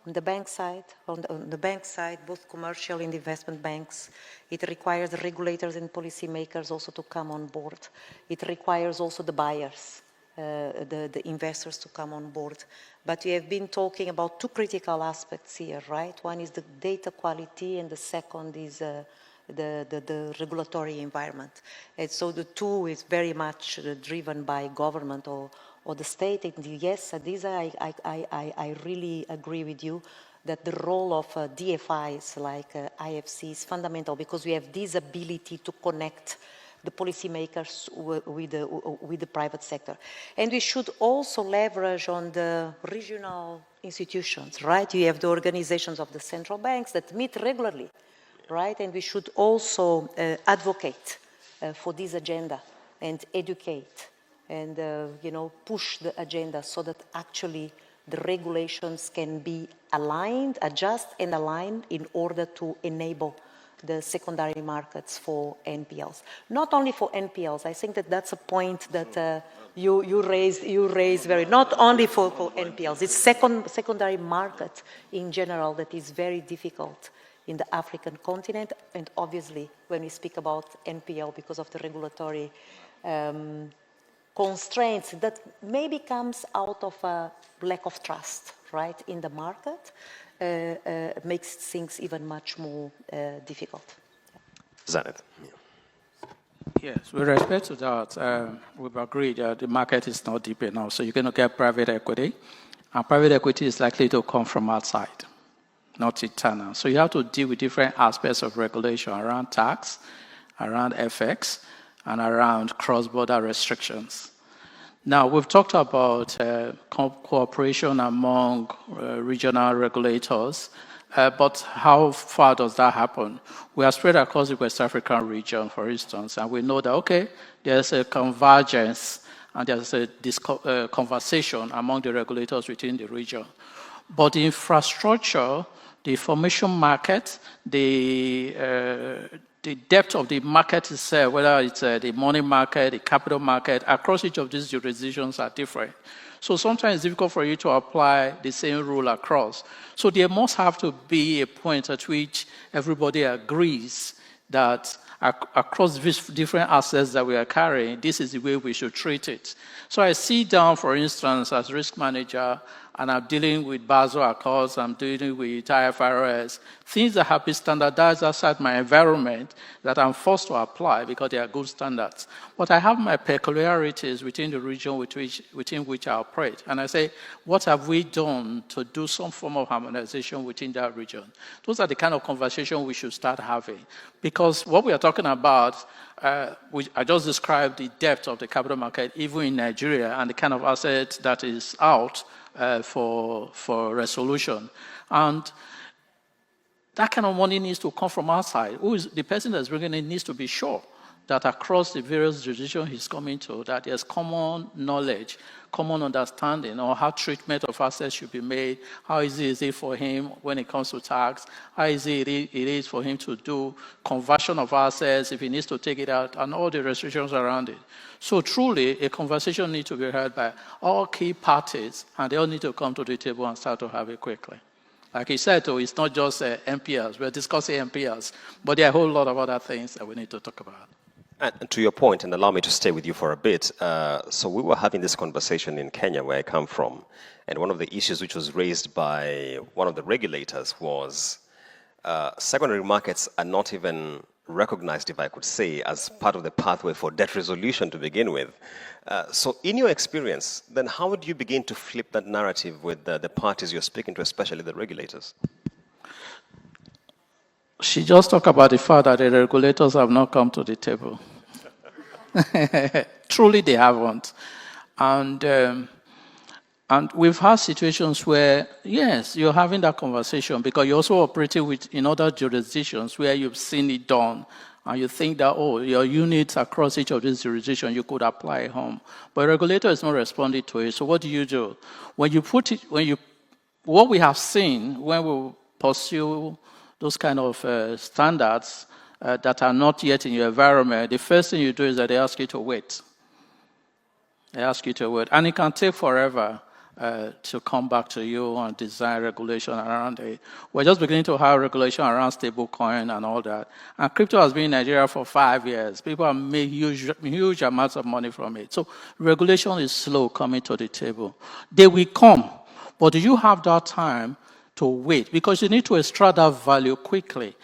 On the bank side, both commercial and investment banks. It requires the regulators and policymakers also to come on board. It requires also the buyers, the investors to come on board. But we have been talking about two critical aspects here, right? One is the data quality and the second is the regulatory environment. And so the two is very much driven by government or the state. And yes, Adisa, I really agree with you that the role of DFIs like IFC is fundamental because we have this ability to connect the policymakers with the private sector. And we should also leverage on the regional institutions, right? You have the organizations of the central banks that meet regularly, right? And we should also advocate for this agenda and educate and push the agenda so that actually the regulations can be aligned, adjust and align in order to enable the secondary markets for NPLs. Not only for NPLs, I think that that's a point that you raised very, not only for NPLs, it's secondary market in general that is very difficult in the African continent, and obviously when we speak about NPL because of the regulatory constraints that maybe comes out of a lack of trust, right, in the market, makes things even much more difficult.
Zanet.
Yes, with respect to that, we've agreed that the market is not deep enough, so you're going to get private equity, and private equity is likely to come from outside, not internal. So you have to deal with different aspects of regulation around tax, around FX, and around cross-border restrictions. Now, we've talked about cooperation among regional regulators, but how far does that happen? We are spread across the West African region, for instance, and we know that, okay, there's a convergence and there's a conversation among the regulators within the region. But the infrastructure, the information market, the depth of the market itself, whether it's the money market, the capital market, across each of these jurisdictions are different. So sometimes it's difficult for you to apply the same rule across. So there must have to be a point at which everybody agrees that across these different assets that we are carrying, this is the way we should treat it. So I sit down, for instance, as risk manager and I'm dealing with Basel Accords, I'm dealing with IFRS, things that have been standardized outside my environment that I'm forced to apply because they are good standards. But I have my peculiarities within the region within which I operate. And I say, what have we done to do some form of harmonization within that region? Those are the kind of conversation we should start having. Because what we are talking about, I just described the depth of the capital market, even in Nigeria, and the kind of asset that is out for resolution. And that kind of money needs to come from outside. Who is the person that's bringing it needs to be sure that across the various jurisdictions he's coming to, that there's common knowledge, common understanding on how treatment of assets should be made, how easy is it for him when it comes to tax, how easy it is for him to do conversion of assets if he needs to take it out, and all the restrictions around it. So truly, a conversation needs to be held by all key parties, and they all need to come to the table and start to have it quickly. Like he said, though, it's not just MPLs. We're discussing MPLs, but there are a whole lot of other things that we need to talk about.
And to your point, and allow me to stay with you for a bit, so we were having this conversation in Kenya, where I come from, and one of the issues which was raised by one of the regulators was secondary markets are not even recognized, if I could say, as part of the pathway for debt resolution to begin with. So in your experience, then how would you begin to flip that narrative with the parties you're speaking to, especially the regulators?
She just talked about the fact that the regulators have not come to the table. Truly, they haven't. And we've had situations where, yes, you're having that conversation because you're also operating in other jurisdictions where you've seen it done, and you think that, oh, your units across each of these jurisdictions, you could apply at home. But the regulator is not responding to it. So what do? What we have seen when we pursue those kind of standards that are not yet in your environment, the first thing you do is that they ask you to wait. They ask you to wait. And it can take forever to come back to you and design regulation around it. We're just beginning to have regulation around stablecoin and all that. And crypto has been in Nigeria for 5 years. People have made huge amounts of money from it. So regulation is slow coming to the table. They will come, but do you have that time to wait? Because you need to extract that value quickly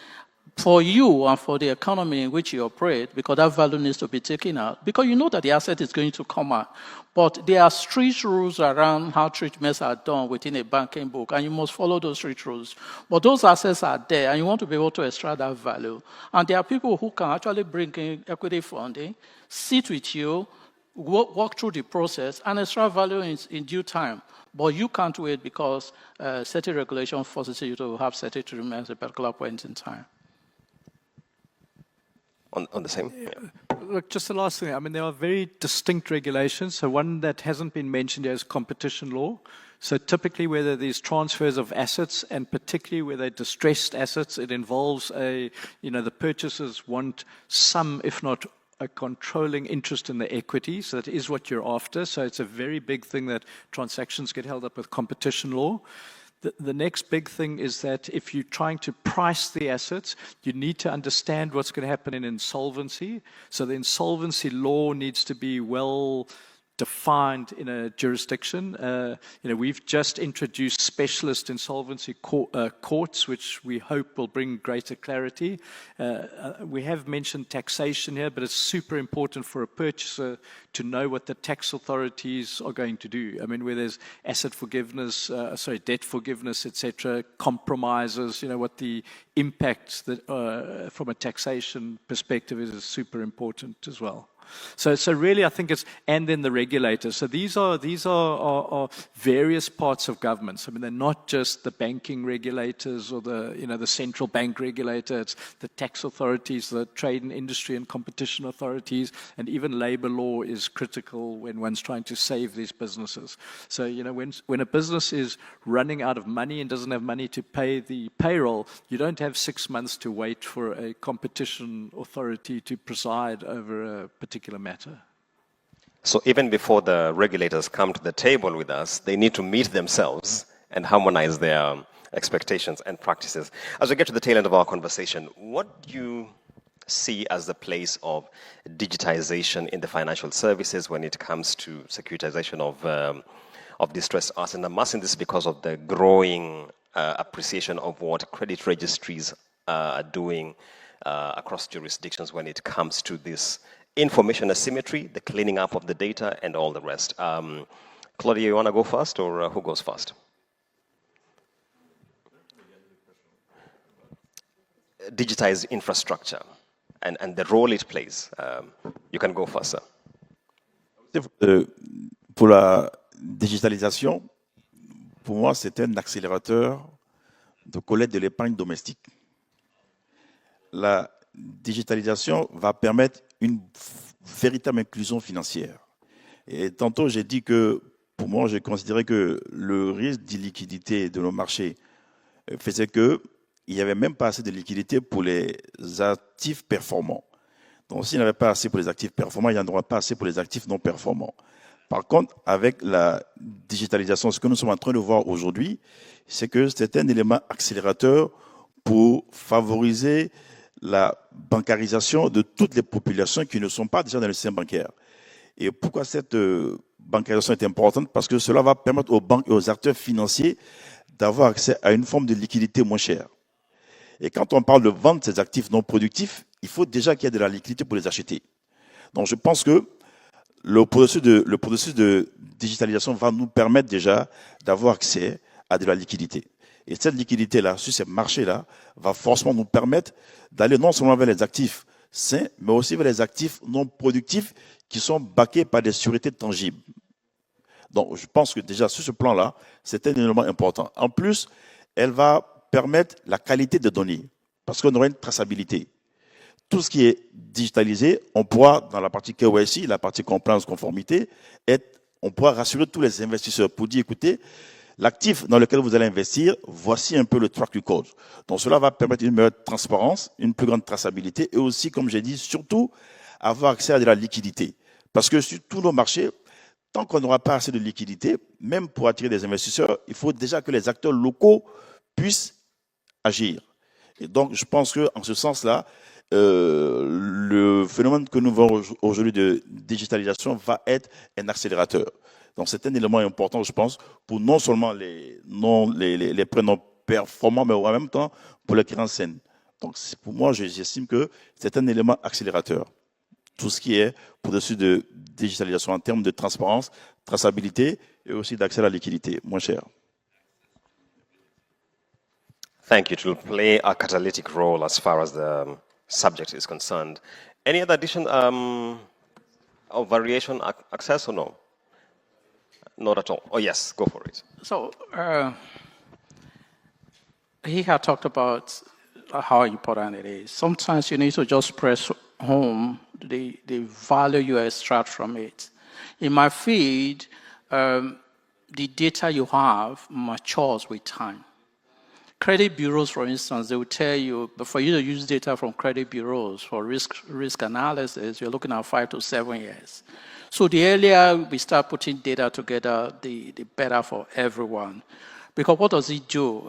for you and for the economy in which you operate, because that value needs to be taken out, because you know that the asset is going to come out. But there are strict rules around how treatments are done within a banking book, and you must follow those strict rules. But those assets are there, and you want to be able to extract that value. And there are people who can actually bring in equity funding, sit with you, walk through the process, and extract value in due time. But you can't wait because certain regulation forces you to have certain treatments at a particular point in time.
On the same? Yeah.
Look, just the last thing. I mean, there are very distinct regulations. So one that hasn't been mentioned here is competition law. So typically whether there's transfers of assets, and particularly where they're distressed assets, it involves the purchasers want some, if not a controlling interest in the equity. So that is what you're after. So it's a very big thing that transactions get held up with competition law. The next big thing is that if you're trying to price the assets, you need to understand what's going to happen in insolvency. So the insolvency law needs to be well defined in a jurisdiction. We've just introduced specialist insolvency courts, which we hope will bring greater clarity. We have mentioned taxation here, but it's super important for a purchaser to know what the tax authorities are going to do. I mean, where there's asset forgiveness, debt forgiveness, etc., compromises, what the impact that from a taxation perspective is super important as well. So really, I think it's, and then the regulators. So these are various parts of governments. I mean, they're not just the banking regulators or the central bank regulator. It's the tax authorities, the trade and industry and competition authorities, and even labor law is critical when one's trying to save these businesses. So when a business is running out of money and doesn't have money to pay the payroll, you don't have 6 months to wait for a competition authority to preside over a particular matter.
So even before the regulators come to the table with us, they need to meet themselves and harmonize their expectations and practices. As we get to the tail end of our conversation, what do you see as the place of digitization in the financial services when it comes to securitization of distressed assets. And I'm asking this because of the growing appreciation of what credit registries are doing across jurisdictions when it comes to this information asymmetry, the cleaning up of the data, and all the rest. Claudia, you want to go first, or who goes first? Digitized infrastructure and the role it plays. You can go first, sir.
Pour la digitalisation, pour moi, c'est un accélérateur de collecte de l'épargne domestique. La digitalisation va permettre une véritable inclusion financière. Et tantôt, j'ai dit que, pour moi, j'ai considéré que le risque d'illiquidité de nos marchés faisait qu'il n'y avait même pas assez de liquidité pour les actifs performants. Donc, s'il n'y avait pas assez pour les actifs performants, il n'y en aura pas assez pour les actifs non performants. Par contre, avec la digitalisation, ce que nous sommes en train de voir aujourd'hui, c'est que c'est un élément accélérateur pour favoriser la bancarisation de toutes les populations qui ne sont pas déjà dans le système bancaire. Et pourquoi cette bancarisation est importante? Parce que cela va permettre aux banques et aux acteurs financiers d'avoir accès à une forme de liquidité moins chère. Et quand on parle de vendre ces actifs non productifs, il faut déjà qu'il y ait de la liquidité pour les acheter. Donc je pense que le processus de digitalisation va nous permettre déjà d'avoir accès à de la liquidité. Et cette liquidité-là, sur ces marchés-là, va forcément nous permettre d'aller non seulement vers les actifs sains, mais aussi vers les actifs non productifs qui sont backés par des sûretés tangibles. Donc, je pense que déjà, sur ce plan-là, c'est un élément important. En plus, elle va permettre la qualité des données, parce qu'on aura une traçabilité. Tout ce qui est digitalisé, on pourra, dans la partie KYC, la partie compliance, conformité, on pourra rassurer tous les investisseurs pour dire, écoutez, l'actif dans lequel vous allez investir, voici un peu le track record. Donc, cela va permettre une meilleure transparence, une plus grande traçabilité et aussi, comme j'ai dit, surtout, avoir accès à de la liquidité. Parce que sur tous nos marchés, tant qu'on n'aura pas assez de liquidité, même pour attirer des investisseurs, il faut déjà que les acteurs locaux puissent agir. Et donc, je pense qu'en ce sens-là, le phénomène que nous voyons aujourd'hui de digitalisation va être un accélérateur. Donc, c'est un élément important, je pense, pour non seulement les prêts non performants, mais en même temps pour les clients saines. Donc, pour moi, j'estime que c'est un élément accélérateur. Tout ce qui est pour-dessus de digitalisation en termes de transparence, traçabilité et aussi d'accès à la liquidité, moins cher.
Thank you. It will play a catalytic role as far as the subject is concerned. Any other addition or variation access or no? Not at all. Oh, yes, go for it.
So he had talked about how important it is. Sometimes you need to just press home the value you extract from it. In my feed, the data you have matures with time. Credit bureaus, for instance, they will tell you, but for you to use data from credit bureaus for risk analysis, you're looking at 5 to 7 years. So the earlier we start putting data together, the better for everyone. Because what does it do?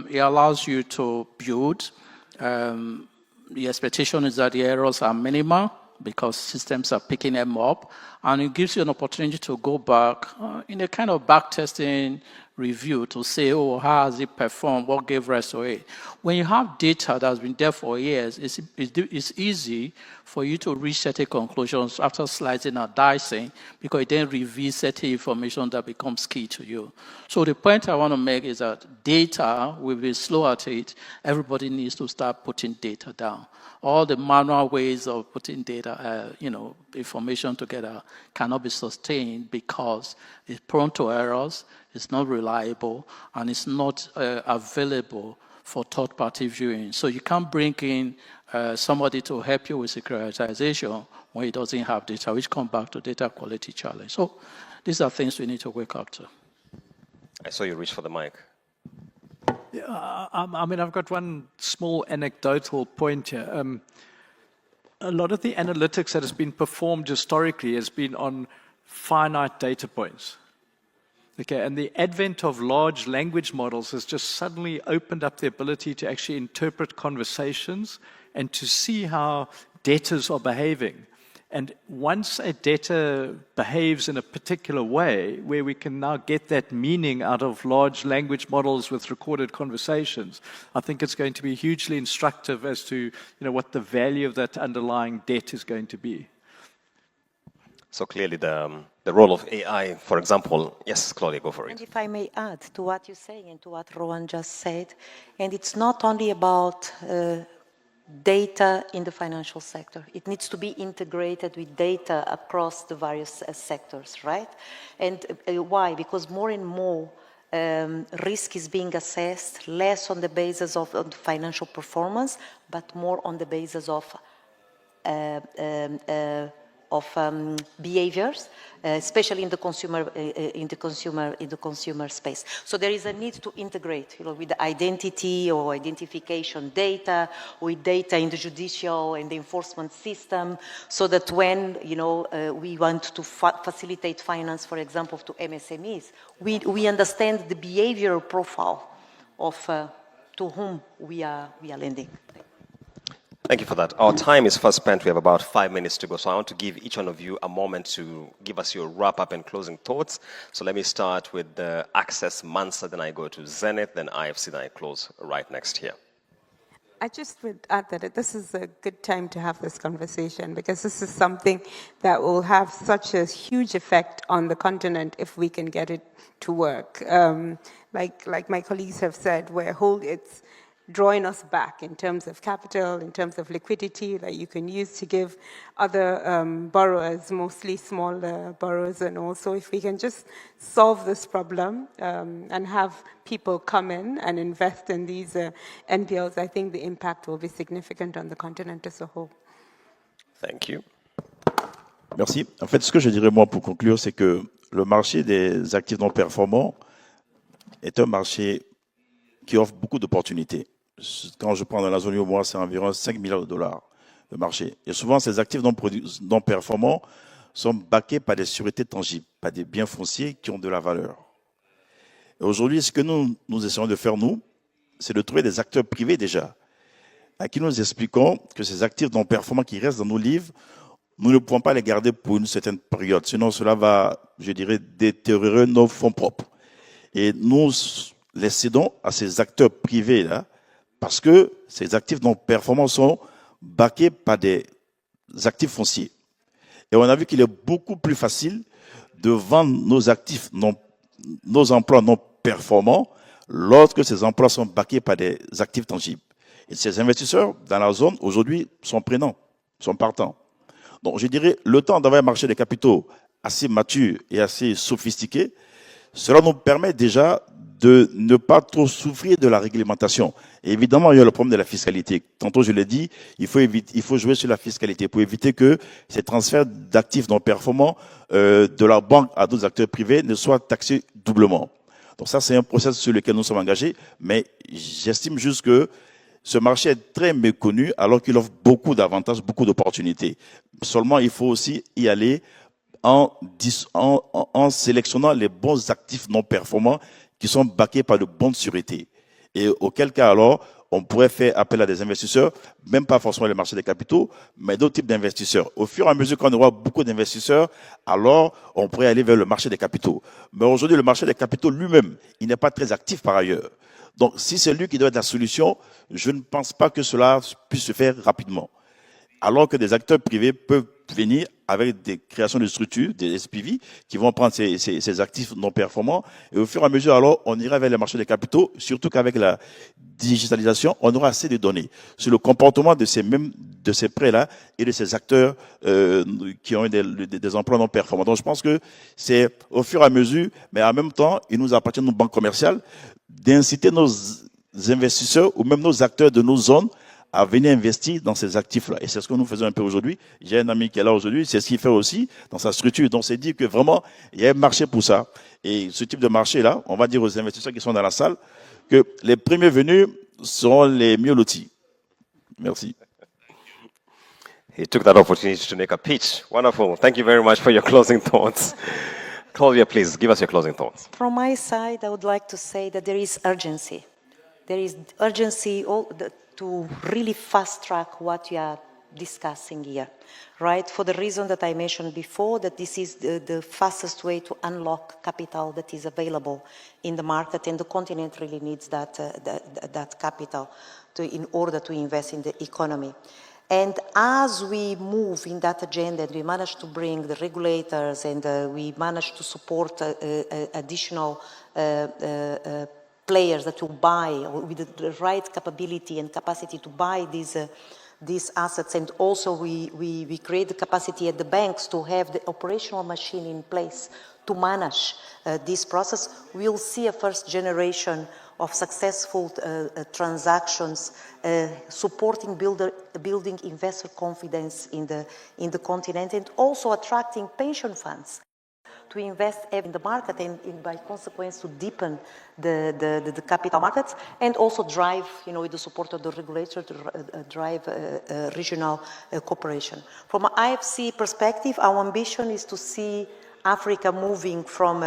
It allows you to build. The expectation is that the errors are minimal because systems are picking them up. And it gives you an opportunity to go back in a kind of back-testing review to say, oh, how has it performed? What gave rise to it? When you have data that's been there for years, it's easy for you to reach certain conclusions after slicing and dicing because it then reveals certain information that becomes key to you. So the point I want to make is that data, we'll be slow at it. Everybody needs to start putting data down. All the manual ways of putting data, information together cannot be sustained because it's prone to errors, it's not reliable, and it's not available for third-party viewing. So you can't bring in somebody to help you with securitization when it doesn't have data, which comes back to data quality challenge. So these are things we need to wake up to.
I saw you reach for the mic.
Yeah, I've got one small anecdotal point here. A lot of the analytics that has been performed historically has been on finite data points. Okay, and the advent of large language models has just suddenly opened up the ability to actually interpret conversations and to see how debtors are behaving. And once a debtor behaves in a particular way, where we can now get that meaning out of large language models with recorded conversations, I think it's going to be hugely instructive as to what the value of that underlying debt is going to be.
So clearly the role of AI, for example, yes, Claudia, go for it.
And if I may add to what you say and to what Rowan just said, and it's not only about data in the financial sector. It needs to be integrated with data across the various sectors, right? And why? Because more and more risk is being assessed less on the basis of financial performance, but more on the basis of behaviors, especially in the consumer space. So there is a need to integrate, with the identity or identification data, with data in the judicial and the enforcement system, so that when we want to facilitate finance, for example, to MSMEs, we understand the behavioral profile of to whom we are lending.
Thank you for that. Our time is fast spent. We have about 5 minutes to go. So I want to give each one of you a moment to give us your wrap-up and closing thoughts. So let me start with the Access Mansa, then I go to Zenith, then IFC, then I close right next here.
I just would add that this is a good time to have this conversation, because this is something that will have such a huge effect on the continent if we can get it to work. Like my colleagues have said, it's drawing us back in terms of capital, in terms of liquidity that you can use to give other borrowers, mostly smaller borrowers. And also, if we can just solve this problem and have people come in and invest in these NPLs, I think the impact will be significant on the continent as a whole.
Thank you.
Merci. En fait, ce que je dirais, moi, pour conclure, c'est que le marché des actifs non performants est un marché qui offre beaucoup d'opportunités. Quand je prends dans la zone UEMOA, c'est environ 5 milliards de dollars de marché. Et souvent, ces actifs non performants sont backés par des sûretés tangibles, par des biens fonciers qui ont de la valeur. Et aujourd'hui, ce que nous essayons de faire, c'est de trouver des acteurs privés déjà, à qui nous expliquons que ces actifs non performants qui restent dans nos livres, nous ne pouvons pas les garder pour une certaine période. Sinon, cela va, je dirais, détériorer nos fonds propres. Et nous les cédons à ces acteurs privés-là, parce que ces actifs non performants sont backés par des actifs fonciers. Et on a vu qu'il est beaucoup plus facile de vendre nos actifs, nos emplois non performants, lorsque ces emplois sont backés par des actifs tangibles. Et ces investisseurs dans la zone, aujourd'hui, sont prenants, sont partants. Donc, je dirais, le temps d'avoir un marché des capitaux assez mature et assez sophistiqué, cela nous permet déjà de ne pas trop souffrir de la réglementation. Et évidemment, il y a le problème de la fiscalité. Tantôt, je l'ai dit, il faut jouer sur la fiscalité pour éviter que ces transferts d'actifs non performants de la banque à d'autres acteurs privés ne soient taxés doublement. Donc ça, c'est un processus sur lequel nous sommes engagés, mais j'estime juste que ce marché est très méconnu alors qu'il offre beaucoup d'avantages, beaucoup d'opportunités. Seulement, il faut aussi y aller en sélectionnant les bons actifs non performants qui sont backés par de bonnes sûretés. Et auquel cas alors, on pourrait faire appel à des investisseurs, même pas forcément les marchés des capitaux, mais d'autres types d'investisseurs. Au fur et à mesure qu'on aura beaucoup d'investisseurs, alors on pourrait aller vers le marché des capitaux. Mais aujourd'hui, le marché des capitaux lui-même, il n'est pas très actif par ailleurs. Donc, si c'est lui qui doit être la solution, je ne pense pas que cela puisse se faire rapidement. Alors que des acteurs privés peuvent venir avec des créations de structures, des SPV, qui vont prendre ces actifs non performants. Et au fur et à mesure, alors, on ira vers les marchés des capitaux, surtout qu'avec la digitalisation, on aura assez de données sur le comportement de ces prêts-là et de ces acteurs qui ont des emplois non performants. Donc, je pense que c'est au fur et à mesure, mais en même temps, il nous appartient, nos banques commerciales, d'inciter nos investisseurs ou même nos acteurs de nos zones à venir investir dans ces actifs-là. Et c'est ce que nous faisons un peu aujourd'hui. J'ai un ami qui est là aujourd'hui, c'est ce qu'il fait aussi dans sa structure. Donc, c'est dit que vraiment, il y a un marché pour ça. Et ce type de marché-là, on va dire aux investisseurs qui sont dans la salle que les premiers venus seront les mieux lotis. Merci.
He took that opportunity to make a pitch. Wonderful. Thank you very much for your closing thoughts. Claudia, please, give us your closing thoughts.
From my side, I would like to say that there is urgency. There is urgency to really fast track what you are discussing here, right? For the reason that I mentioned before, that this is the fastest way to unlock capital that is available in the market, and the continent really needs that capital in order to invest in the economy. And as we move in that agenda, and we manage to bring the regulators and we manage to support additional players that will buy with the right capability and capacity to buy these assets, and also we create the capacity at the banks to have the operational machine in place to manage this process, we'll see a first generation of successful transactions supporting building investor confidence in the continent, and also attracting pension funds to invest in the market, and by consequence to deepen the capital markets, and also drive, with the support of the regulator, to drive regional cooperation. From an IFC perspective, our ambition is to see Africa moving from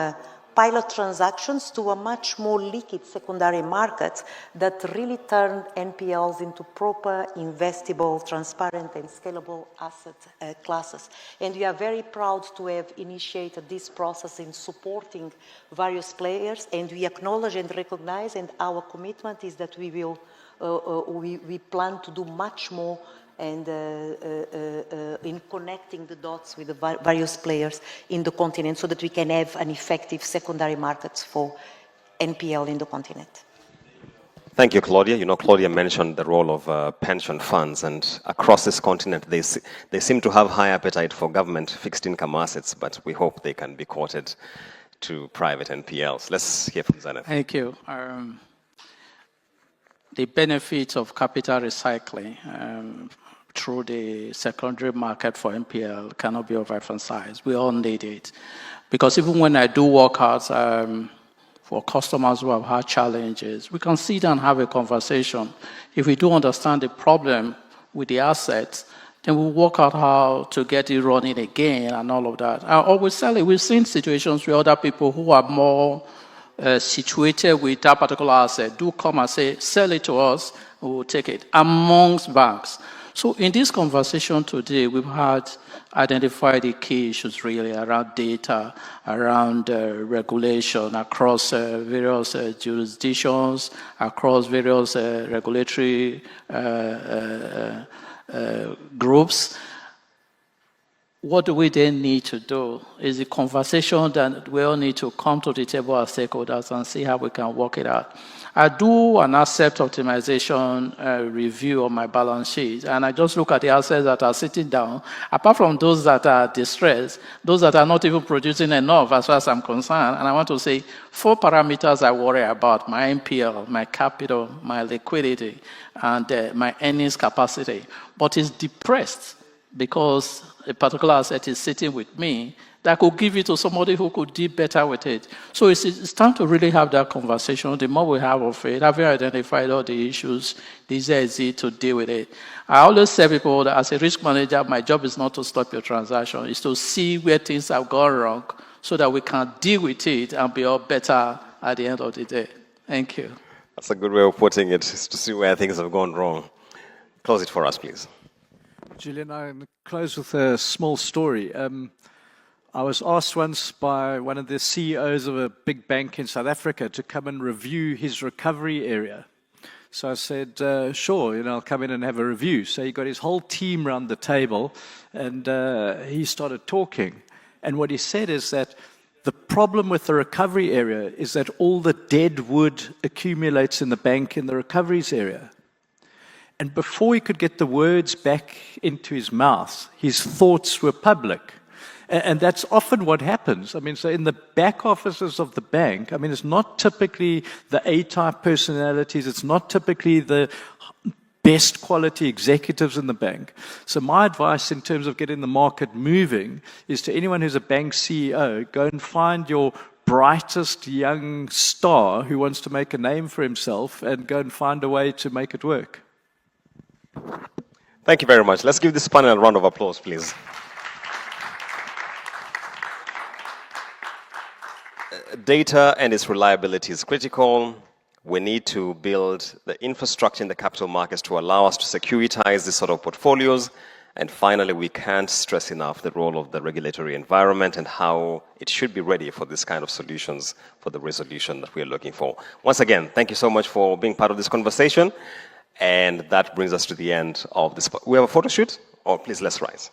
pilot transactions to a much more liquid secondary market that really turn NPLs into proper, investable, transparent and scalable asset classes. And we are very proud to have initiated this process in supporting various players, and we acknowledge and recognize, and our commitment is that we will, we plan to do much more and in connecting the dots with the various players in the continent so that we can have an effective secondary market for NPL in the continent.
Thank you, Claudia. Claudia mentioned the role of pension funds, and across this continent, they seem to have high appetite for government fixed income assets, but we hope they can be courted to private NPLs. Let's hear from Zainab.
Thank you. The benefits of capital recycling through the secondary market for NPL cannot be overemphasized. We all need it. Because even when I do workouts for customers who have had challenges, we can sit and have a conversation. If we do understand the problem with the assets, then we'll work out how to get it running again and all of that. I always tell you, we've seen situations where other people who are more situated with that particular asset do come and say, sell it to us, we will take it, amongst banks. So in this conversation today, we've had identified the key issues really around data, around regulation across various jurisdictions, across various regulatory groups. What do we then need to do? Is a conversation that we all need to come to the table as stakeholders and see how we can work it out. I do an asset optimization review on my balance sheet, and I just look at the assets that are sitting down. Apart from those that are distressed, those that are not even producing enough as far as I'm concerned, and I want to say 4 parameters I worry about: my NPL, my capital, my liquidity, and my earnings capacity. But it's depressed because a particular asset is sitting with me that could give it to somebody who could do better with it. So it's time to really have that conversation. The more we have of it, having identified all the issues, the easier is it to deal with it. I always tell people that as a risk manager, my job is not to stop your transaction. It's to see where things have gone wrong so that we can deal with it and be all better at the end of the day. Thank you.
That's a good way of putting it, is to see where things have gone wrong. Close it for us, please.
Julian, I'll close with a small story. I was asked once by one of the CEOs of a big bank in South Africa to come and review his recovery area. So I said, sure, I'll come in and have a review. So he got his whole team around the table, and he started talking. And what he said is that the problem with the recovery area is that all the dead wood accumulates in the bank in the recoveries area. And before he could get the words back into his mouth, his thoughts were public. And that's often what happens. So in the back offices of the bank, it's not typically the A-type personalities, it's not typically the best quality executives in the bank. So my advice in terms of getting the market moving is to anyone who's a bank CEO, go and find your brightest young star who wants to make a name for himself and go and find a way to make it work.
Thank you very much. Let's give this panel a round of applause, please. Data and its reliability is critical. We need to build the infrastructure in the capital markets to allow us to securitize this sort of portfolios. And finally, we can't stress enough the role of the regulatory environment and how it should be ready for this kind of solutions for the resolution that we are looking for. Once again, thank you so much for being part of this conversation. And that brings us to the end of this. We have a photo shoot? Or please, let's rise.